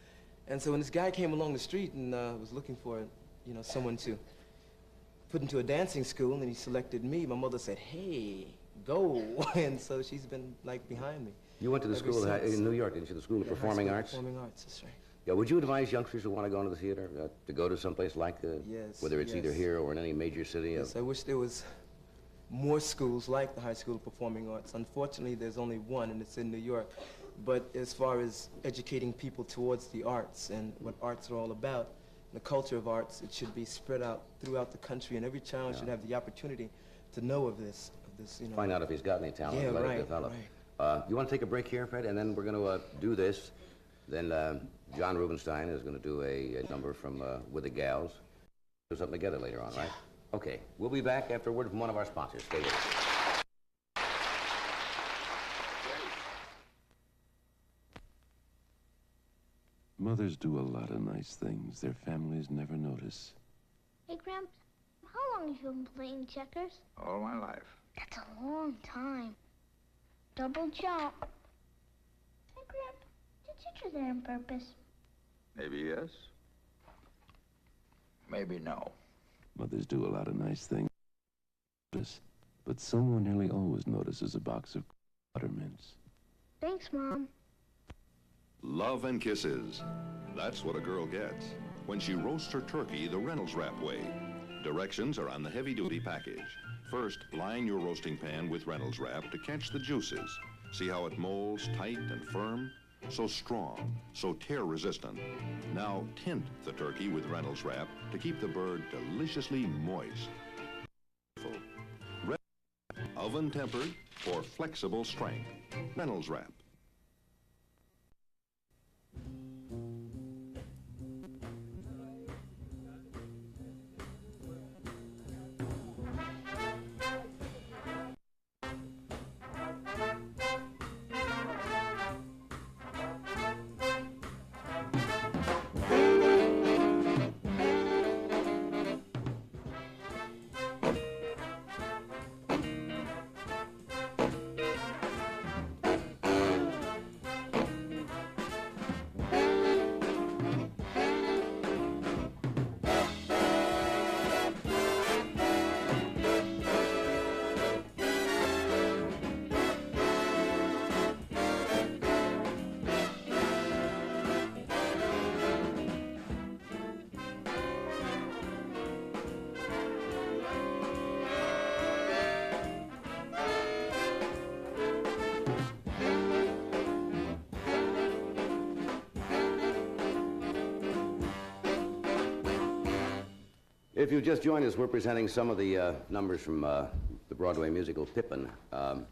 And so when this guy came along the street and was looking for, someone to put into a dancing school, and he selected me, my mother said, hey,
go, and so she's been like behind me.
You went to the
ever
school
since.
in New York, didn't you? The School of
Yeah,
Performing
High School
Arts?
of Performing Arts, that's right.
Yeah, would you advise youngsters who want to go into the theater to go to someplace like,
Yes,
whether it's either
yes.
here or in any major city?
Yes, I wish there was more schools like the High School of Performing Arts. Unfortunately, there's only one, and it's in New York. But as far as educating people towards the arts and what arts are all about, the culture of arts, it should be spread out throughout the country, and every child should have the opportunity to know of this, you know.
Find out if he's got any talent
Yeah,
and let
right,
it develop.
right.
You want to take a break here, Fred? And then we're going to do this. Then John Rubinstein is going to do a number from With the Gals. Do something together later on, right? Okay. We'll be back after a word from one of our sponsors. Stay with us.
Mothers do a lot of nice things their families never notice.
Hey, Gramps, how long have you been playing checkers?
All my life.
That's a long time. Double jump. Hey, Gramps, did you do that on purpose?
Maybe yes. Maybe no.
Mothers do a lot of nice things, but someone nearly always notices a box of buttermints.
Thanks, Mom.
Love and kisses. That's what a girl gets when she roasts her turkey the Reynolds Wrap way. Directions are on the heavy-duty package. First, line your roasting pan with Reynolds Wrap to catch the juices. See how it molds tight and firm? So strong, so tear-resistant. Now tint the turkey with Reynolds Wrap to keep the bird deliciously moist. Oven-tempered for flexible strength. Reynolds Wrap.
If you just joined us, we're presenting some of the numbers from the Broadway musical Pippin. The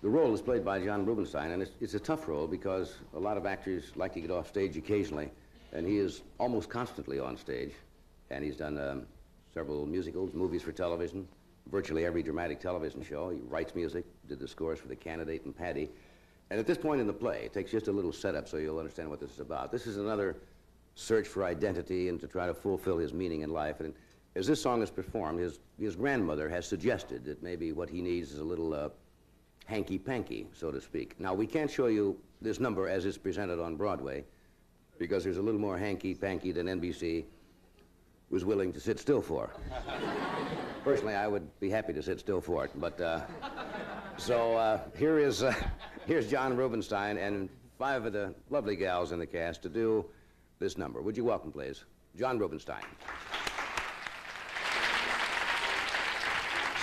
role is played by John Rubinstein, and it's a tough role because a lot of actors like to get off stage occasionally, and he is almost constantly on stage. And he's done several musicals, movies for television, virtually every dramatic television show. He writes music, did the scores for The Candidate and Patty. And at this point in the play, it takes just a little setup so you'll understand what this is about. This is another search for identity and to try to fulfill his meaning in life. And as this song is performed, his grandmother has suggested that maybe what he needs is a little hanky-panky, so to speak. Now, we can't show you this number as it's presented on Broadway because there's a little more hanky-panky than NBC was willing to sit still for. Personally, I would be happy to sit still for it, but here's John Rubinstein and 5 of the lovely gals in the cast to do this number. Would you welcome, please, John Rubinstein.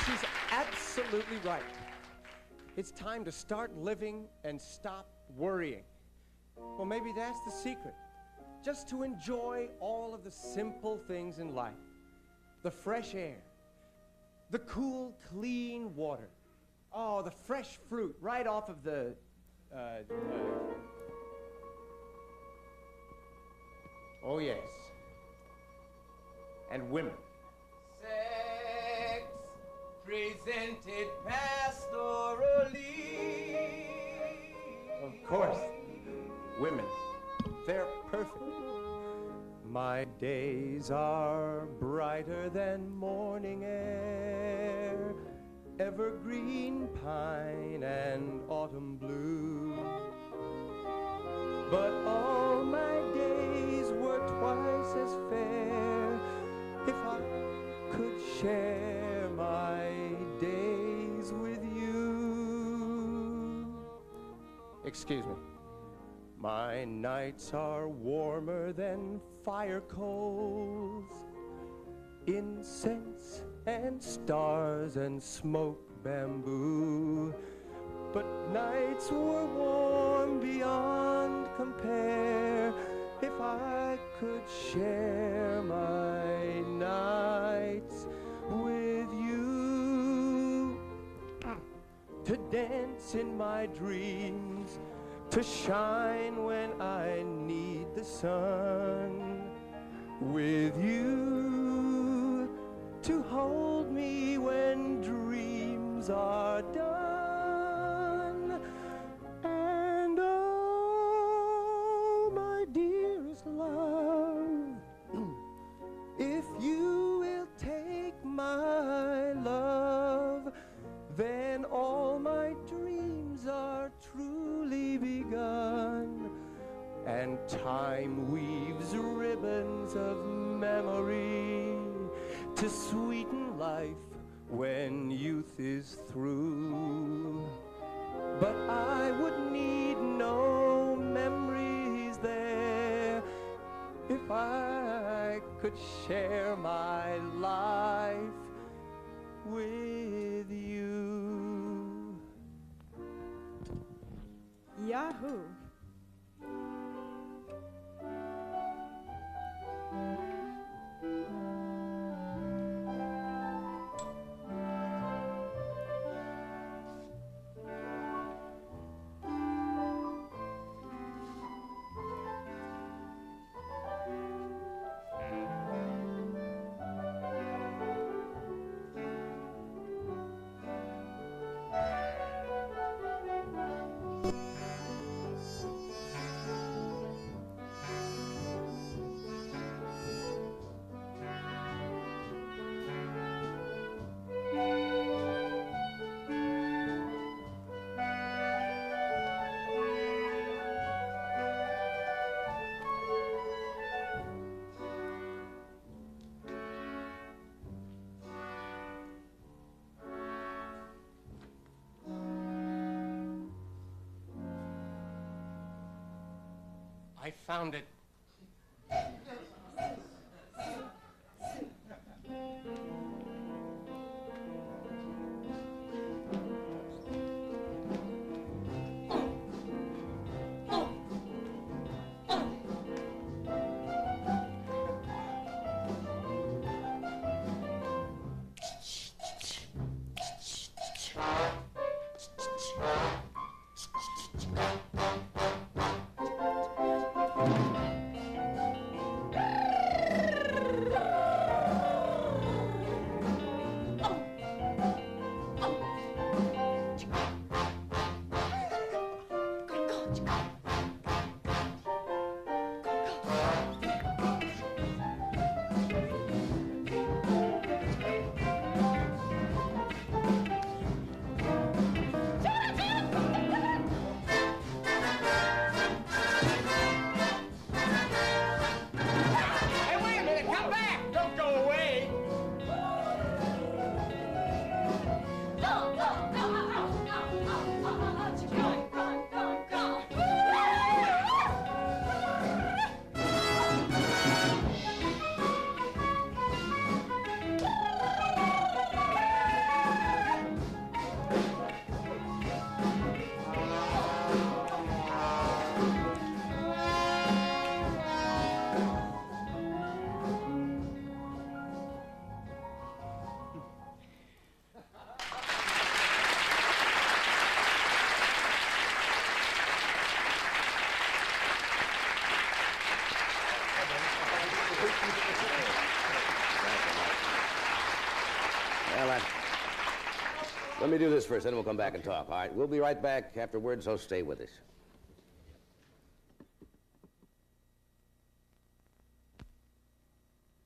She's absolutely right. It's time to start living and stop worrying. Well, maybe that's the secret. Just to enjoy all of the simple things in life. The fresh air, the cool, clean water. Oh, the fresh fruit right off of the, oh, yes. And women.
Sex presented pastorally.
Of course. Women. They're perfect. My days are brighter than morning air, evergreen pine and autumn blue. But all my days were twice as fair if I could share my days with Excuse me. My nights are warmer than fire coals, incense and stars and smoke bamboo. But nights were warm beyond compare. If I could share my nights with you, to dance in my dreams, to shine when I need the sun, with you, to hold me when dreams are done. And oh, my dearest love, if you will take my love, then all my dreams are truly begun, and time weaves ribbons of memory to sweeten life when youth is through. But I would need no memories there if I could share my life with you.
Yahoo!
I found it.
Well, let me do this first, then we'll come back and talk. All right, we'll be right back afterwards, so stay with us.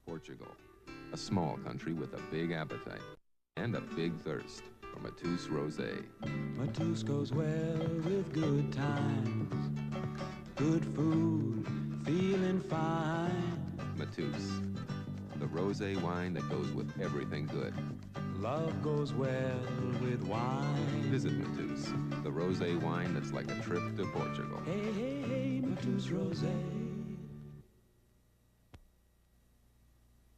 Portugal, a small country with a big appetite and a big thirst for Matus Rosé.
Matus goes well with good times, good food, feeling fine.
Matus, the rosé wine that goes with everything good.
Love goes well with wine.
Visit Matus, the rosé wine that's like a trip to Portugal.
Hey, hey, hey, Matou's Rosé.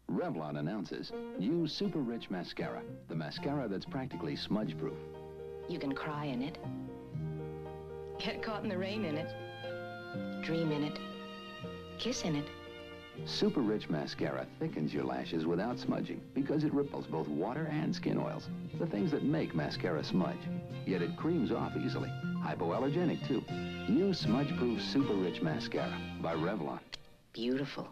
Revlon announces new Super Rich Mascara, the mascara that's practically smudge-proof.
You can cry in it, get caught in the rain in it, dream in it, kiss in it.
Super Rich Mascara thickens your lashes without smudging because it repels both water and skin oils, the things that make mascara smudge. Yet it creams off easily. Hypoallergenic, too. New smudge-proof Super Rich Mascara by Revlon.
Beautiful.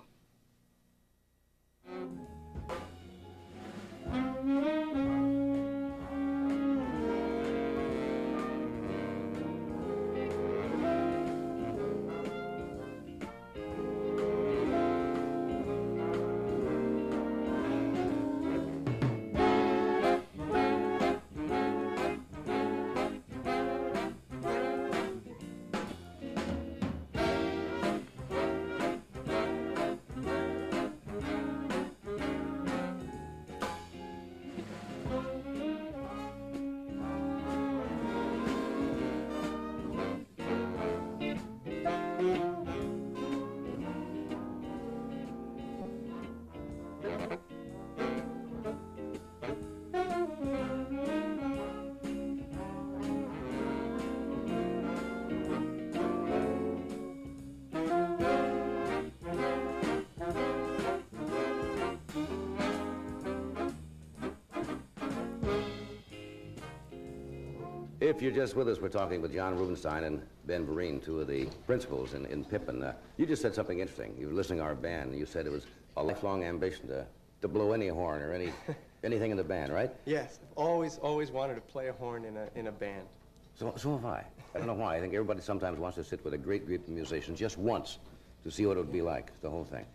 If you're just with us, we're talking with John Rubenstein and Ben Vereen, two of the principals in Pippin. You just said something interesting. You were listening to our band, and you said it was a lifelong ambition to blow any horn or anything in the band, right?
Yes, always wanted to play a horn in a band.
So have I. I don't know why. I think everybody sometimes wants to sit with a great group of musicians just once to see what it would be like, the whole thing.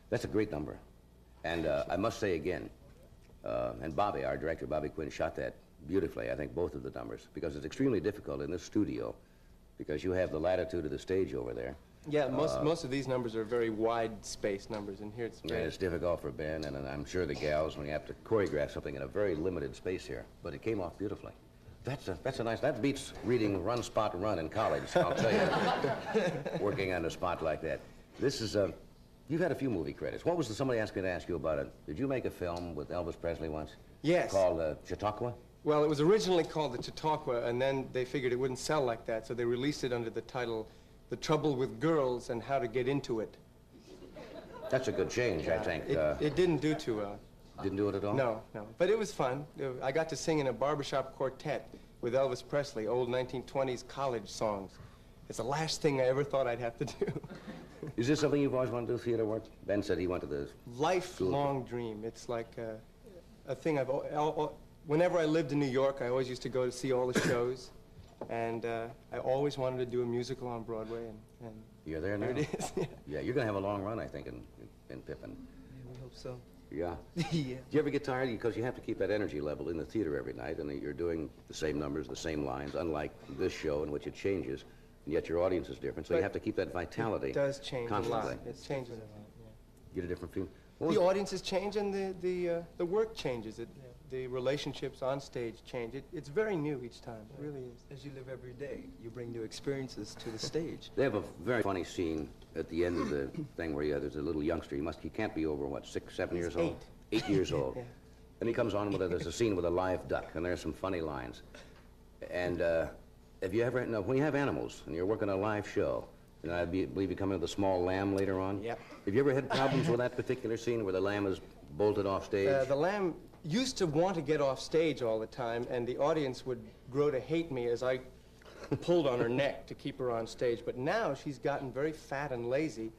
That's a great number. And I must say again, and Bobby, our director, Bobby Quinn, shot that beautifully, I think, both of the numbers, because it's extremely difficult in this studio, because you have the latitude of the stage over there.
Yeah, most of these numbers are very wide space numbers, and here it's
very... And it's difficult for Ben, and I'm sure the gals, when you have to choreograph something in a very limited space here, but it came off beautifully. That's a nice, that beats reading Run, Spot, Run in college, I'll tell you, working on a spot like that. This is, you've had a few movie credits. What was somebody asked me to ask you about it? Did you make a film with Elvis Presley once?
Yes.
Called Chautauqua?
Well, it was originally called the Chautauqua, and then they figured it wouldn't sell like that, so they released it under the title, The Trouble with Girls and How to Get Into It.
That's a good change, I think.
It didn't do too well.
Didn't do it at all?
No. But it was fun. I got to sing in a barbershop quartet with Elvis Presley, old 1920s college songs. It's the last thing I ever thought I'd have to do.
Is this something you've always wanted to do, theater work? Ben said he went to the...
Lifelong dream. It's like a thing I've... Whenever I lived in New York, I always used to go to see all the shows, and I always wanted to do a musical on Broadway, and
you're there now?
There it is, yeah.
Yeah, you're going to have a long run, I think, in Pippin.
Yeah, we hope so.
Yeah.
Yeah.
Do you ever get tired? Because you have to keep that energy level in the theater every night, and you're doing the same numbers, the same lines, unlike this show in which it changes, and yet your audience is different, so you have to keep that vitality.
It does change
constantly.
a lot. It changes a lot, yeah.
You get a different feel?
The audiences change, and the work changes. The relationships on stage change. It's very new each time. It really is. As you live every day, you bring new experiences to the stage.
They have a very funny scene at the end of the thing where there's a little youngster. He can't be over, what, 6, 7 years old? 8 years old.
Yeah.
And he comes on with there's a scene with a live duck, and there's some funny lines. And have you ever, when you have animals and you're working a live show, and I believe you come into the small lamb later on?
Yep.
Have you ever had problems with that particular scene where the lamb is bolted off stage?
The lamb used to want to get off stage all the time, and the audience would grow to hate me as I pulled on her neck to keep her on stage. But now she's gotten very fat and lazy,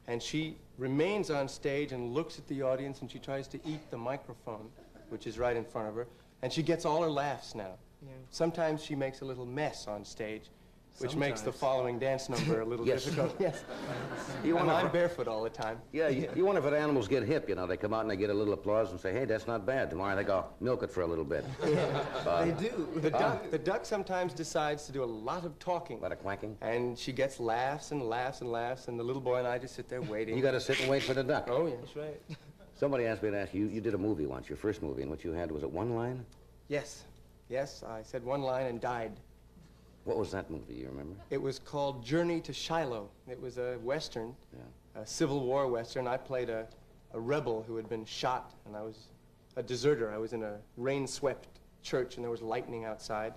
and she remains on stage and looks at the audience, and she tries to eat the microphone, which is right in front of her, and she gets all her laughs now. Yeah. Sometimes she makes a little mess on stage, which makes the following dance number a little difficult. Yes. I'm barefoot all the time.
Yeah, you wonder if the animals get hip, they come out and they get a little applause and say, hey, that's not bad. Tomorrow I think I'll milk it for a little bit.
They do. The duck sometimes decides to do a lot of talking.
A lot of quacking?
And she gets laughs and laughs and laughs, and the little boy and I just sit there waiting.
You got to sit and wait for the duck.
Oh, yeah, that's right.
Somebody asked me to ask you, you did a movie once, your first movie, and what you had, was it one line?
Yes. Yes, I said one line and died.
What was that movie, you remember?
It was called Journey to Shiloh. It was a Western,
yeah.
A Civil War Western. I played a rebel who had been shot, and I was a deserter. I was in a rain-swept church, and there was lightning outside,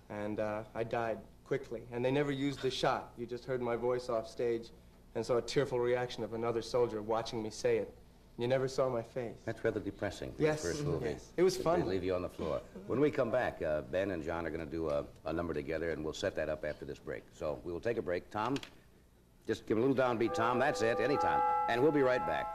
and I died quickly. And they never used the shot. You just heard my voice off stage and saw a tearful reaction of another soldier watching me say it. You never saw my face.
That's rather depressing for
Yes,
the first movie.
yes. It was fun.
They leave you on the floor. When we come back, Ben and John are going to do a number together, and we'll set that up after this break. So we will take a break. Tom, just give a little downbeat, Tom. That's it, anytime. And we'll be right back.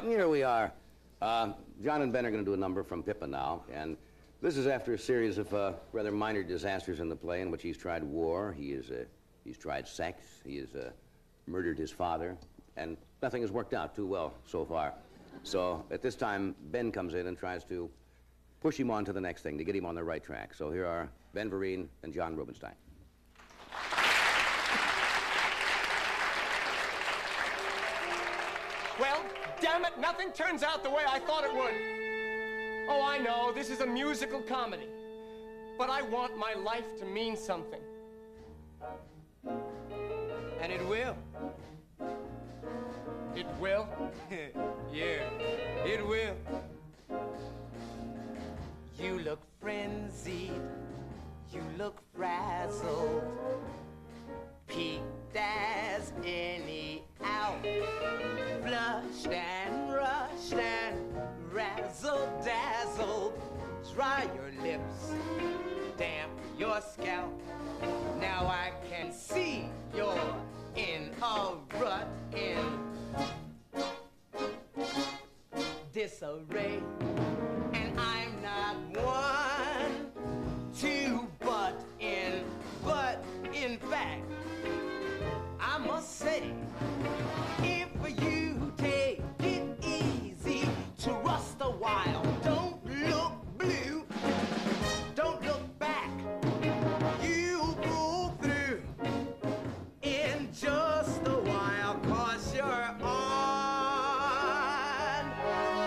Here we are. John and Ben are going to do a number from Pippa now, and this is after a series of rather minor disasters in the play in which he's tried war, he's tried sex, he has murdered his father, and nothing has worked out too well so far. So at this time, Ben comes in and tries to push him on to the next thing, to get him on the right track. So here are Ben Vereen and John Rubinstein.
Well, damn it, nothing turns out the way I thought it would. Oh, I know, this is a musical comedy. But I want my life to mean something. And it will. It will? Yeah, it will.
You look frenzied, you look frazzled, peaked as any owl, flushed and rushed and razzle-dazzled. Dry your lips, damp your scalp. Now I can see you're in a rut, in disarray. And I'm not one to butt in, but in fact, I must say, if you take it easy to rust a while, don't look blue, don't look back, you pull through in just a while, 'cause you're on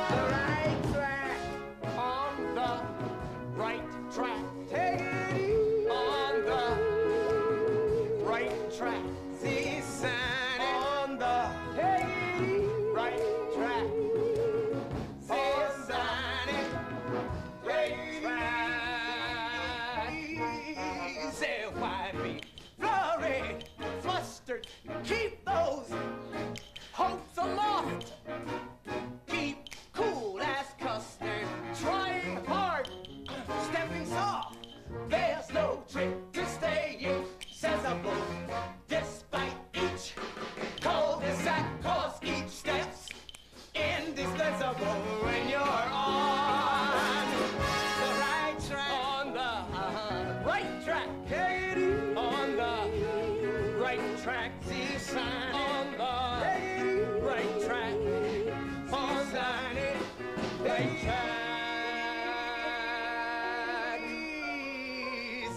the right track,
On the right track.
take it easy,
On the right track.
see, sign it,
On the
take it easy,
right track.
see, sign it, take it easy, why be flurried,
Flustered.
keep those hopes aloft, keep cool as custard. when you're on the right track. On the right track. On the right track. See sign on the right track. On the right track.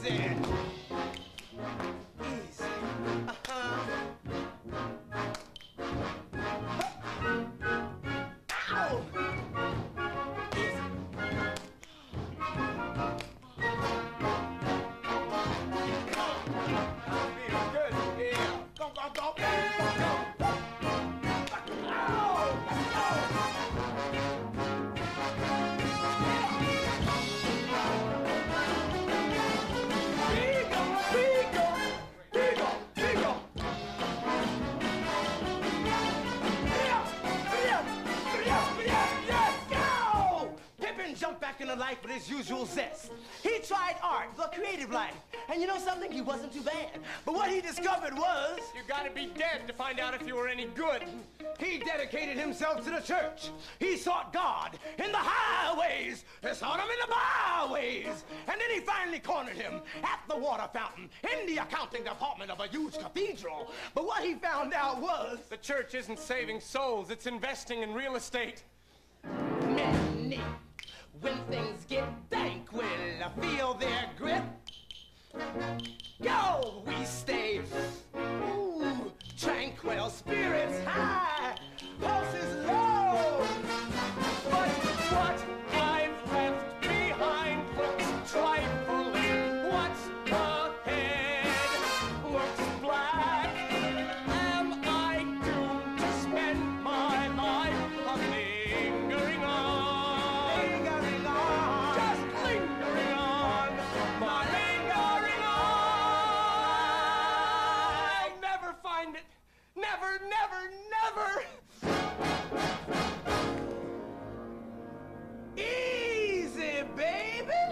Easy. Life with his usual zest. He tried art, the creative life. And you know something? He wasn't too bad. But what he discovered was...
You gotta be dead to find out if you were any good.
He dedicated himself to the church. He sought God in the highways. He sought him in the byways. And then he finally cornered him at the water fountain in the accounting department of a huge cathedral. But what he found out was...
The church isn't saving souls, it's investing in real estate.
Many. When things get dank, will I feel their grip? Yo, we stay tranquil, spirits high, pulses low.
But what I've left behind looks trifling. What's ahead looks black. Am I doomed to spend my life lingering on?
Never. Easy, baby.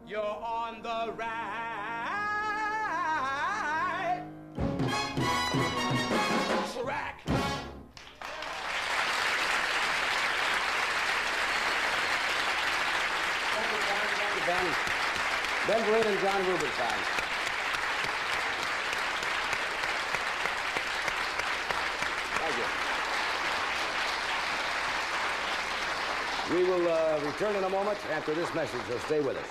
You're on the right track.
Ben Green and John Rubinstein. We will return in a moment after this message, so stay with us.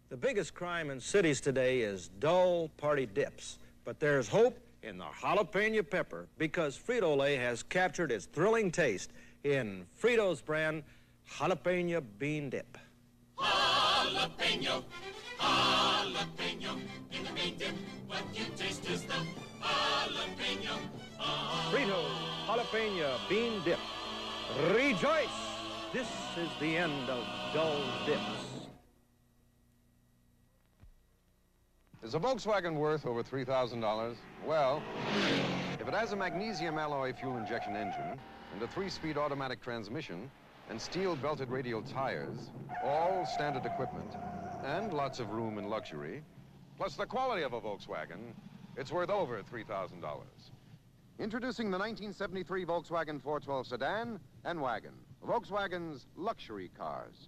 The biggest crime in cities today is dull party dips, but there's hope in the jalapeno pepper because Frito-Lay has captured its thrilling taste in Frito's brand jalapeno bean dip.
Jalapeno, jalapeno, in the bean dip, what you taste is the jalapeno.
Frito's jalapeno bean dip. Rejoice! This is the end of dull dips.
Is a Volkswagen worth over $3,000? Well, if it has a magnesium alloy fuel injection engine and a 3-speed automatic transmission and steel-belted radial tires, all standard equipment, and lots of room and luxury, plus the quality of a Volkswagen, it's worth over $3,000. Introducing the 1973 Volkswagen 412 sedan and wagon, Volkswagen's luxury cars.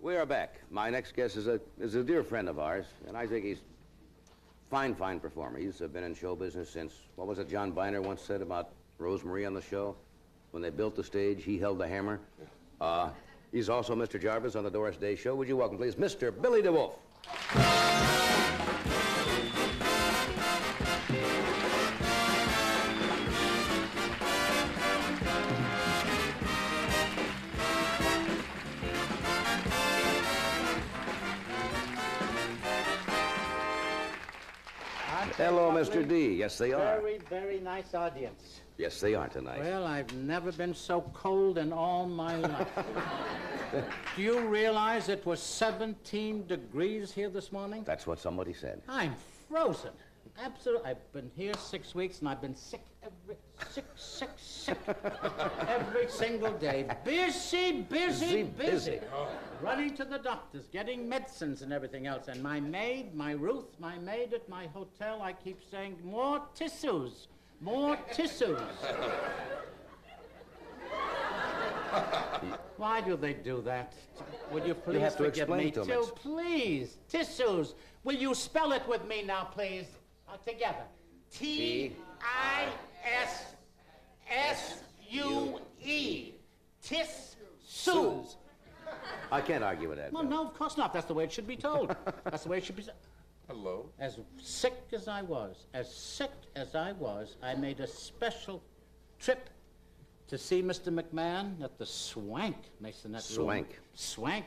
We are back. My next guest is a dear friend of ours, and I think he's fine performer. He's been in show business since, what was it John Biner once said about Rosemary on the show? When they built the stage, he held the hammer. He's also Mr. Jarvis on the Doris Day Show. Would you welcome, please, Mr. Billy DeWolf. Hello, Mr. D. Yes, they are.
Very, very nice audience.
Yes, they are tonight.
Well, I've never been so cold in all my life. Do you realize it was 17 degrees here this morning?
That's what somebody said.
I'm frozen. Absolutely. I've been here 6 weeks, and I've been sick every single day. Busy. Running to the doctors, getting medicines and everything else. And my maid, my Ruth, my maid at my hotel, I keep saying, more tissues. More tissues. Why do they do that? Would you please
have to
forgive me
explain to
too?
them.
Please. Tissues. Will you spell it with me now, please? Together. T-I-S-S-U-E. Tissues.
I can't argue with that.
Well,
Bill.
no, of course not. That's the way it should be told. That's the way it should be said.
Hello?
As sick as I was, I made a special trip to see Mr. McMahon at the Swank Masonette Room.
Swank.
Swank.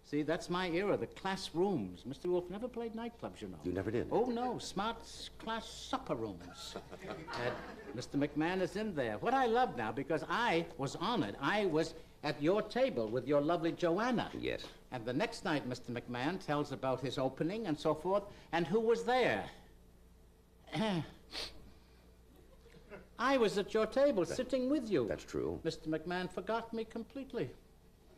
See, that's my era, the class rooms. Mr. Wolf never played nightclubs, you know.
You never did?
Oh, no, smart class supper rooms. And Mr. McMahon is in there. What I love now, because I was honored, I was at your table with your lovely Joanna.
Yes.
And the next night, Mr. McMahon tells about his opening and so forth, and who was there? I was at your table, sitting with you.
That's true.
Mr. McMahon forgot me completely.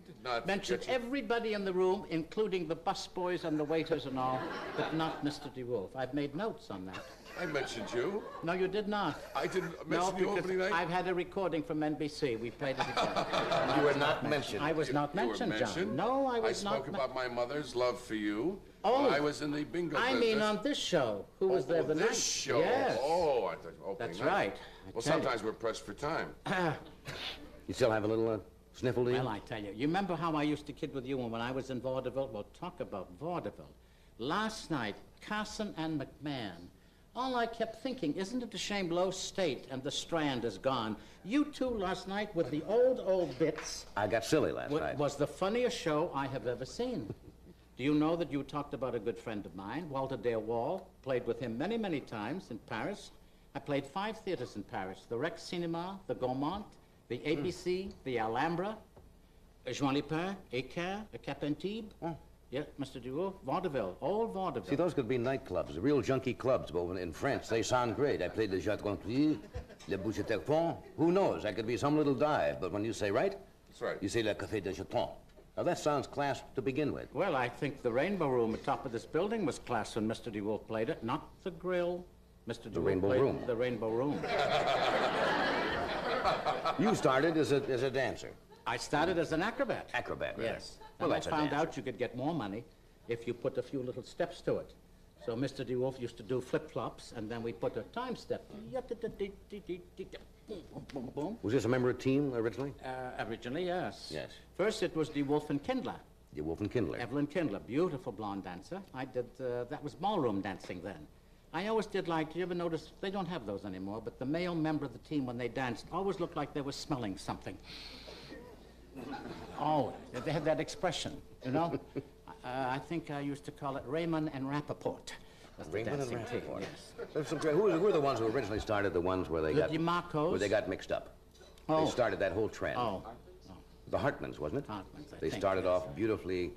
Did not
Mentioned
forget you.
everybody in the room, including the busboys and the waiters and all, but not Mr. DeWolf. I've made notes on that.
I mentioned you.
No, you did not.
I didn't
No,
mention you
because
opening night?
I've had a recording from NBC. We played it again.
You were not mentioned.
I was not
You were
mentioned, John.
mentioned.
No, I was not.
spoke about my mother's love for you.
Oh.
When I was in the bingo
I
business.
mean on this show. Who was there the
this
night?
show.
Yes.
Oh, I thought opening
That's
night.
right.
Well,
tell you.
sometimes we're pressed for time.
You still have a little sniffle, do you?
Well, I tell you, you remember how I used to kid with you when I was in vaudeville? Well, talk about vaudeville. Last night, Carson and McMahon. All I kept thinking, isn't it a shame Low State and the Strand is gone? You two last night with the old bits.
I got silly last night.
Was the funniest show I have ever seen. Do you know that you talked about a good friend of mine, Walter Dale Wall? Played with him many, many times in Paris. I played 5 theaters in Paris. The Rex Cinema, the Gaumont, the ABC, the Alhambra, Jean Lépin, Équerre, the Cap Antibes. Yeah, Mr. DeWolf, vaudeville, all vaudeville.
See, those could be nightclubs, real junkie clubs, but in France, they sound great. I played the Jacques Gontier, Le Bouche-Terpont. Who knows? That could be some little dive, but when you say right,
That's right.
you say Le Café de Jeton. Now, that sounds class to begin with.
Well, I think the Rainbow Room at top of this building was class when Mr. DeWolf played it, not the grill. Mr. DeWolf
Rainbow
played
Room.
The Rainbow Room.
You started as a dancer.
I started as an acrobat.
Acrobat, right?
Yes.
Well,
And
that's
I
a
found
dancer.
out you could get more money if you put a few little steps to it. So Mr. DeWolf used to do flip-flops, and then we put a time step. Boom.
Was this a member of the team originally?
Originally, yes.
Yes.
First, it was DeWolf and Kindler.
DeWolf and Kindler.
Evelyn Kindler, beautiful blonde dancer. I did, that was ballroom dancing then. I always did like, do you ever notice, they don't have those anymore, but the male member of the team when they danced always looked like they were smelling something. Oh, they had that expression, you know? I think I used to call it Raymond and Rappaport. Was the
Raymond and
dancing team,
Rappaport.
yes.
There's some great, who were the ones who originally started the ones where they
The
got...
DeMarcos.
Where they got mixed up.
Oh.
They started that whole trend.
Oh.
The Hartmans, wasn't it?
Hartmans, I
They
think,
started
yes.
off beautifully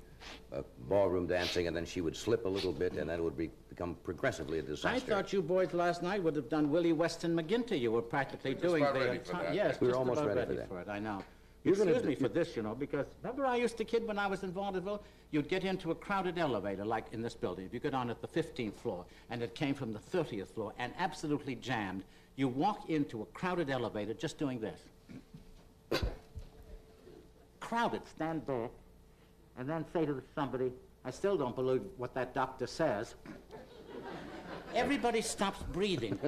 ballroom dancing, and then she would slip a little bit, and then it would become progressively a disaster.
I thought you boys last night would have done Willie Weston McGinty. You were practically doing
about
the
ready for that.
Yes,
We were
just
almost
about
ready
ready
for that.
it. I know.
You're gonna
Excuse
do-
me for this, you know, because remember I used to kid when I was in vaudeville? You'd get into a crowded elevator, like in this building. If you get on at the 15th floor, and it came from the 30th floor, and absolutely jammed, you walk into a crowded elevator just doing this. Crowded, stand back, and then say to somebody, I still don't believe what that doctor says, everybody stops breathing.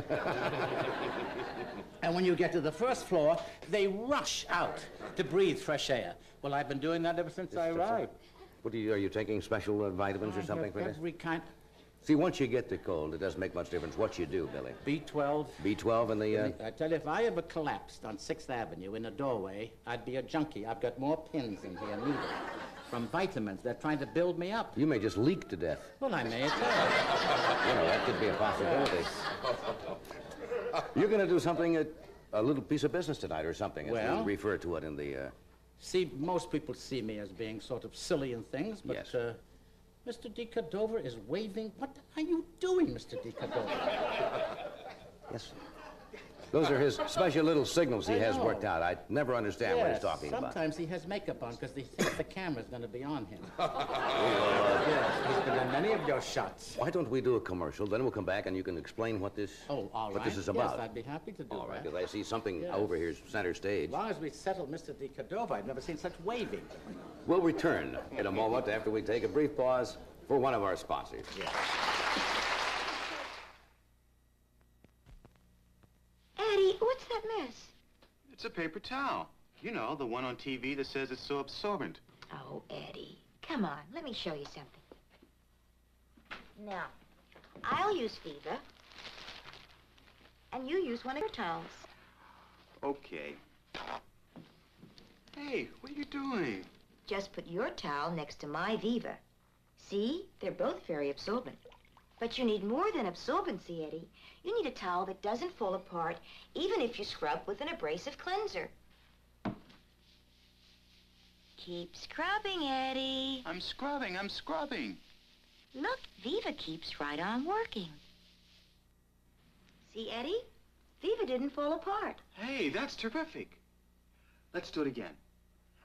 And when you get to the first floor, they rush out to breathe fresh air. Well, I've been doing that ever since I arrived.
What are you taking special vitamins or something for this?
Every kind.
See, once you get the cold, it doesn't make much difference what you do, Billy.
B12.
B12 and the...
I tell you, if I ever collapsed on 6th Avenue in a doorway, I'd be a junkie. I've got more pins in here, needles, from vitamins. They're trying to build me up.
You may just leak to death.
Well, I may as well.
You know, that could be a possibility. You're going to do something, a little piece of business tonight or something, as
Well,
we refer to it in the...
See, most people see me as being sort of silly and things, but
Yes.
Mr. De Cordova is waving. What are you doing, Mr. De Cordova?
Yes. Those are his special little signals he
I
has
know.
worked out. I never understand what he's talking about.
Sometimes he has makeup on because he thinks the camera's going to be on him. Yes, he's been in many of your shots.
Why don't we do a commercial, then we'll come back and you can explain what this,
all
what
right.
this is about.
Yes, I'd be happy to do
All right,
that.
because I see something
Yes.
over here center stage.
As long as we settle Mr. De Cordova, I've never seen such waving.
We'll return in a moment after we take a brief pause for one of our sponsors.
Eddie, what's that mess?
It's a paper towel. You know, the one on TV that says it's so absorbent.
Oh, Eddie, come on, let me show you something. Now, I'll use Viva, and you use one of your towels.
Okay. Hey, what are you doing?
Just put your towel next to my Viva. See, they're both very absorbent. But you need more than absorbency, Eddie. You need a towel that doesn't fall apart, even if you scrub with an abrasive cleanser. Keep scrubbing, Eddie.
I'm scrubbing.
Look, Viva keeps right on working. See, Eddie? Viva didn't fall apart.
Hey, that's terrific. Let's do it again.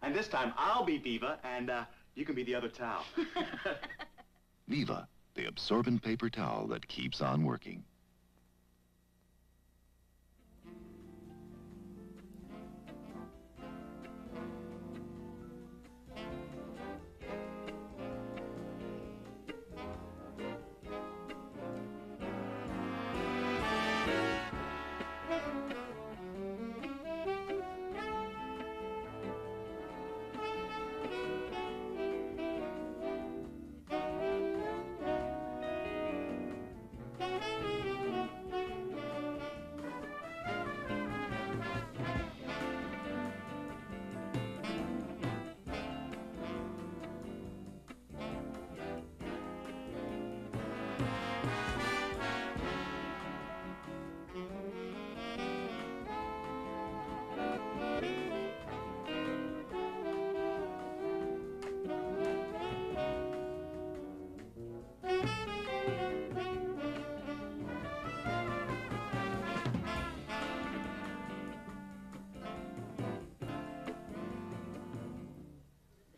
And this time I'll be Viva, and you can be the other towel.
Viva, the absorbent paper towel that keeps on working.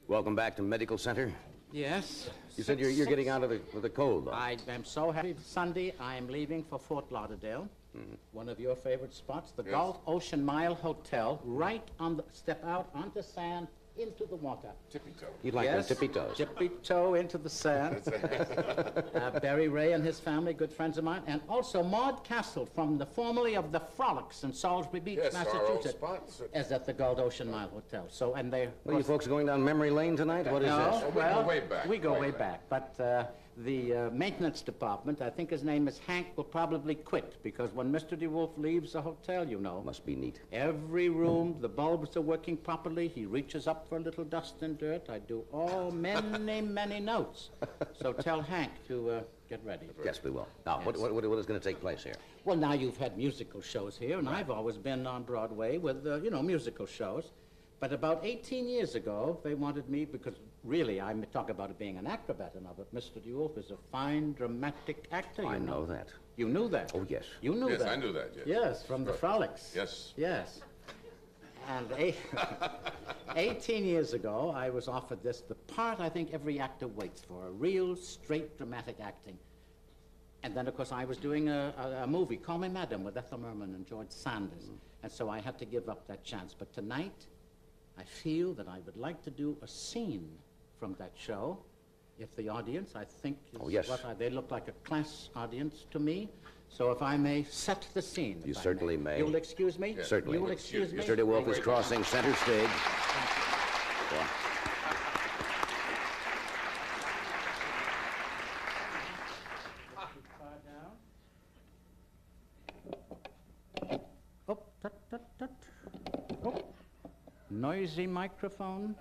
Welcome back to Medical Center.
Yes.
You said you're getting out of the cold, though.
I am so happy. Sunday, I am leaving for Fort Lauderdale, one of your favorite spots, the
Yes.
Gulf Ocean Mile Hotel, right on the, step out onto sand, into the water.
Tippy toe.
You'd like
Yes,
them tippy toes.
Tippy toe into the sand. Barry Ray and his family, good friends of mine, and also Maud Castle from the formerly of the Frolics in Salisbury Beach,
Yes, our old
Massachusetts,
spot.
is at the Gulf Ocean Mile Hotel. So, and they.
Well, you folks going down memory lane tonight? What is
No,
this?
well,
we go way back.
We go way back. But the maintenance department, I think his name is Hank, will probably quit because when Mr. DeWolf leaves the hotel, you know.
Must be neat.
Every room, the bulbs are working properly. He reaches up for a little dust and dirt. I do many, many notes. So tell Hank to get ready.
Yes, we will. Now,
Yes.
what is going to take place here?
Well, now you've had musical shows here, and I've always been on Broadway with, musical shows. But about 18 years ago, they wanted me, because really, I talk about it being an acrobat and all, but Mr. DeWolf is a fine dramatic actor.
I know that.
You knew that?
Oh, yes.
You knew
Yes,
that?
I knew that, yes.
Yes, from the Frolics.
Yes.
Yes. And 18 years ago, I was offered the part I think every actor waits for, a real straight dramatic acting. And then, of course, I was doing a movie, Call Me Madam, with Ethel Merman and George Sanders. And so I had to give up that chance. But tonight, I feel that I would like to do a scene from that show. If the audience, I think, is
Oh, yes.
they look like a class audience to me. So if I may set the scene.
You
if I
certainly may.
You'll excuse me?
Certainly.
You'll excuse me?
Mr. DeWolf is crossing center stage. Go on.
Oh, tut, tut, tut. Oh. Noisy microphone.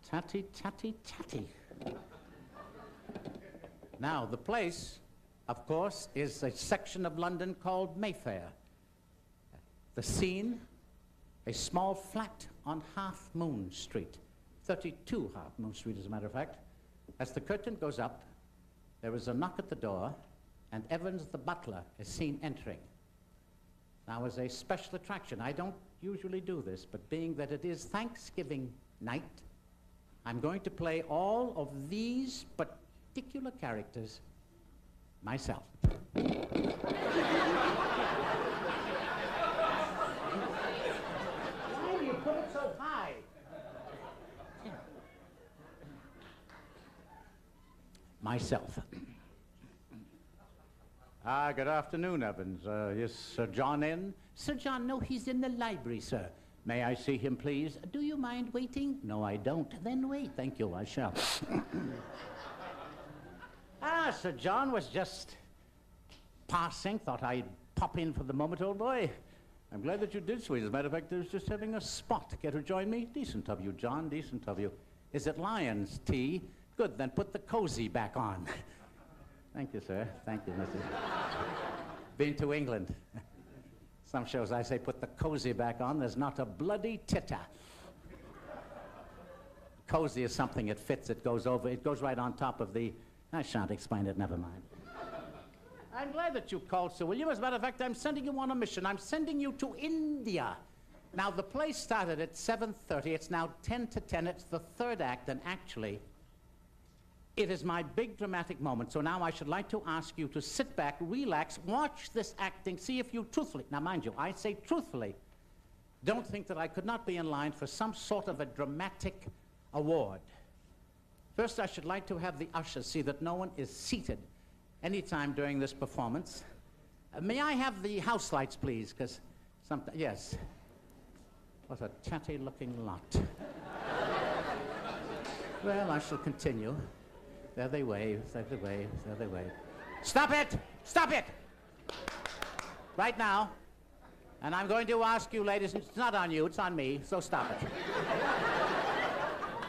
Tatty, tatty, tatty. Now, the place, of course, is a section of London called Mayfair. The scene, a small flat on Half Moon Street, 32 Half Moon Street, as a matter of fact. As the curtain goes up, there is a knock at the door, and Evans the butler is seen entering. Now, as a special attraction, I don't usually do this, but being that it is Thanksgiving night, I'm going to play all of these particular characters myself. Why do you put it so high? Myself. Good afternoon, Evans. Is Sir John in? Sir John, no, he's in the library, sir. May I see him, please? Do you mind waiting? No, I don't. Then wait. Thank you, I shall. Sir John was just passing. Thought I'd pop in for the moment, old boy. I'm glad that you did so. As a matter of fact, I was just having a spot. Care to join me? Decent of you, John, decent of you. Is it Lion's tea? Good, then put the cozy back on. Thank you, sir. Thank you, Mrs. Been to England. Some shows I say put the cozy back on. There's not a bloody titter. Cozy is something that fits. It goes over. It goes right on top of the... I shan't explain it. Never mind. I'm glad that you called, Sir William. As a matter of fact, I'm sending you on a mission. I'm sending you to India. Now, the play started at 7:30. It's now 10 to 10. It's the third act, and actually, it is my big dramatic moment. So now I should like to ask you to sit back, relax, watch this acting, see if you truthfully, now mind you, I say truthfully, don't think that I could not be in line for some sort of a dramatic award. First, I should like to have the ushers see that no one is seated anytime during this performance. May I have the house lights, please? Because sometimes, yes. What a chatty-looking lot. Well, I shall continue. There they wave, there they wave, there they wave. Stop it! Stop it! Right now. And I'm going to ask you, ladies, it's not on you, it's on me, so stop it.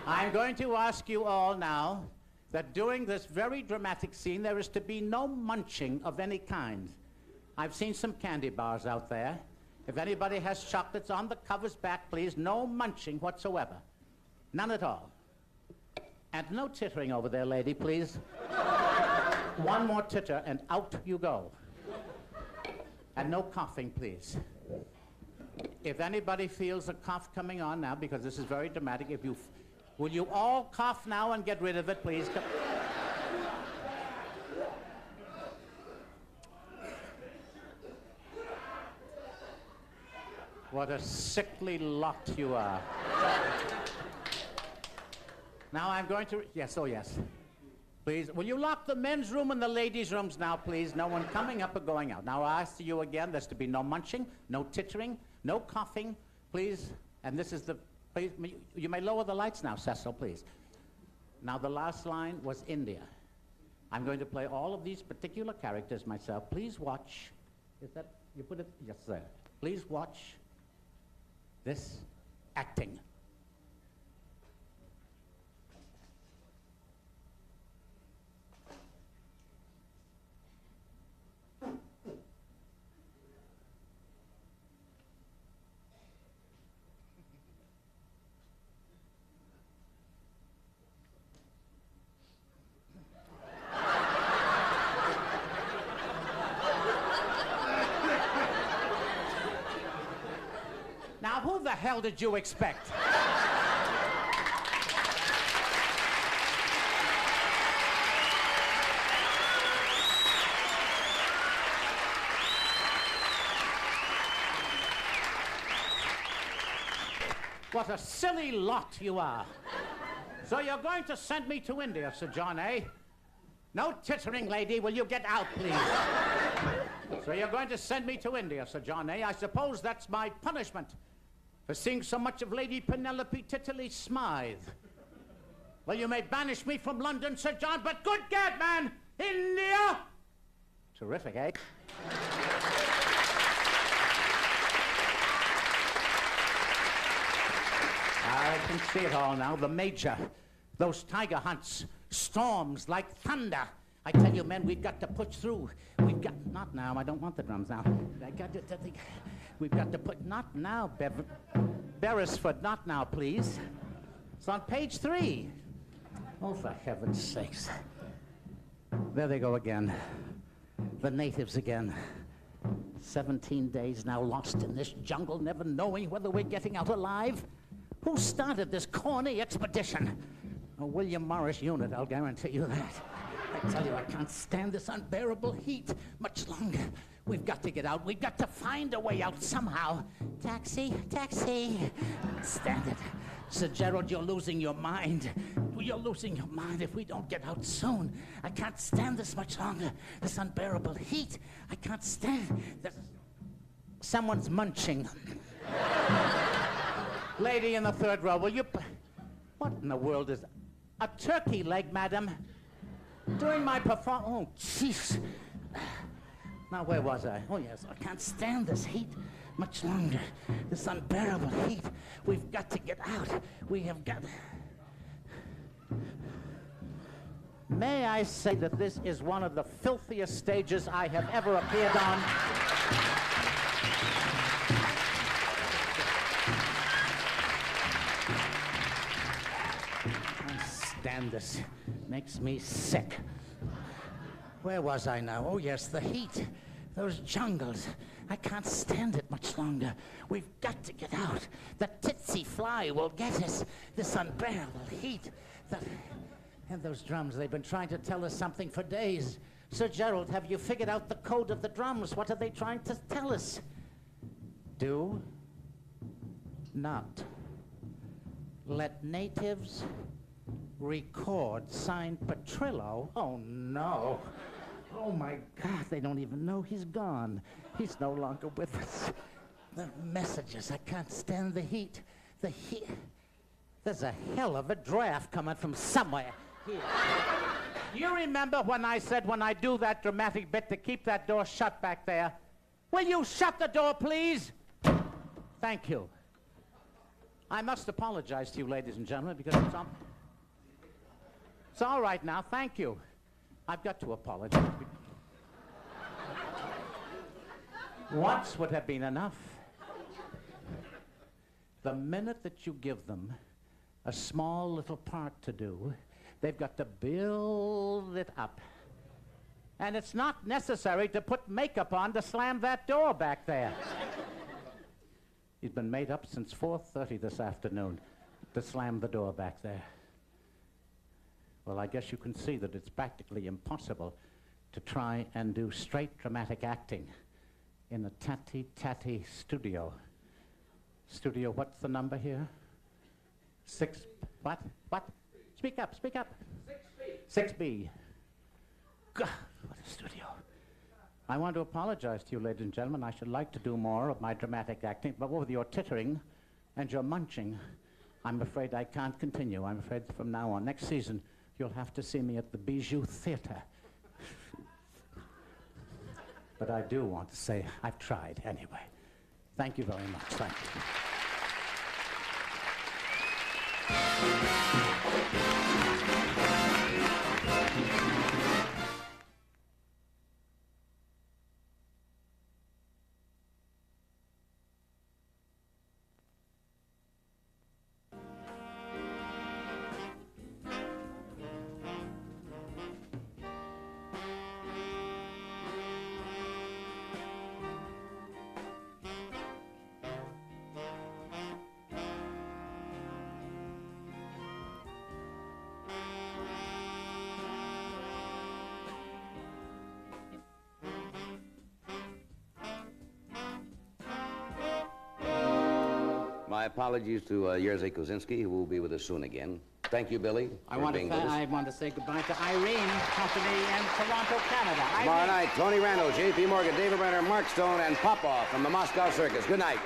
I'm going to ask you all now that during this very dramatic scene, there is to be no munching of any kind. I've seen some candy bars out there. If anybody has chocolates on the covers back, please, no munching whatsoever. None at all. And no tittering over there, lady, please. One more titter, and out you go. And no coughing, please. If anybody feels a cough coming on now, because this is very dramatic, if you... Will you all cough now and get rid of it, please? What a sickly lot you are. Now I'm going to... Yes, oh yes. Please, will you lock the men's room and the ladies' rooms now, please? No one coming up or going out. Now I ask you again, there's to be no munching, no tittering, no coughing, please. And this is the... Please, you may lower the lights now, Cecil, please. Now the last line was India. I'm going to play all of these particular characters myself. Please watch. Is that... You put it... Yes, sir. Please watch this acting. Now, who the hell did you expect? What a silly lot you are. So you're going to send me to India, Sir John, eh? No tittering, lady. Will you get out, please? So you're going to send me to India, Sir John, eh? I suppose that's my punishment for seeing so much of Lady Penelope Titterly Smythe. Well, you may banish me from London, Sir John, but good gad, man! India! Terrific, eh? I can see it all now. The Major. Those tiger hunts. Storms like thunder. I tell you, men, we've got to push through. We've got... Not now. I don't want the drums now. I got to... We've got to put... Not now, Beresford. Not now, please. It's on page 3. Oh, for heaven's sakes. There they go again. The natives again. 17 days now lost in this jungle, never knowing whether we're getting out alive. Who started this corny expedition? A William Morris unit, I'll guarantee you that. I tell you, I can't stand this unbearable heat much longer. We've got to get out. We've got to find a way out somehow. Taxi, taxi. Stand it. Sir Gerald, you're losing your mind. You're losing your mind if we don't get out soon. I can't stand this much longer. This unbearable heat. I can't stand this. Someone's munching. Lady in the third row, will you... What in the world is... A turkey leg, madam. During my performance... Oh, jeez. Now, where was I? Oh, yes, I can't stand this heat much longer. This unbearable heat. We've got to get out. We have got... May I say that this is one of the filthiest stages I have ever appeared on. I can't stand this. Makes me sick. Where was I now? Oh, yes, the heat. Those jungles. I can't stand it much longer. We've got to get out. The tsetse fly will get us. This unbearable heat. And those drums, they've been trying to tell us something for days. Sir Gerald, have you figured out the code of the drums? What are they trying to tell us? Do not let natives record. Signed Petrillo. Oh, no. Oh, my God, they don't even know he's gone. He's no longer with us. The messages, I can't stand the heat. The heat. There's a hell of a draft coming from somewhere here. You remember when I said when I do that dramatic bit to keep that door shut back there? Will you shut the door, please? Thank you. I must apologize to you, ladies and gentlemen, because it's all right now. Thank you. I've got to apologize. Once would have been enough. The minute that you give them a small little part to do, they've got to build it up. And it's not necessary to put makeup on to slam that door back there. He's been made up since 4:30 this afternoon to slam the door back there. Well, I guess you can see that it's practically impossible to try and do straight dramatic acting in a tatty-tatty studio. Studio, what's the number here? 6, what? What? Speak up, speak up. 6B. 6B. God, what a studio. I want to apologize to you, ladies and gentlemen. I should like to do more of my dramatic acting, but with your tittering and your munching, I'm afraid I can't continue. I'm afraid from now on, next season, you'll have to see me at the Bijou Theater. But I do want to say I've tried anyway. Thank you very much. Thank you.
My apologies to Jerzy Kosinski, who will be with us soon again. Thank you, Billy.
I want to say goodbye to Irene, company in Toronto, Canada.
Tomorrow night, Tony Randall, J.P. Morgan, David Brenner, Mark Stone, and Popoff from the Moscow Circus. Good night.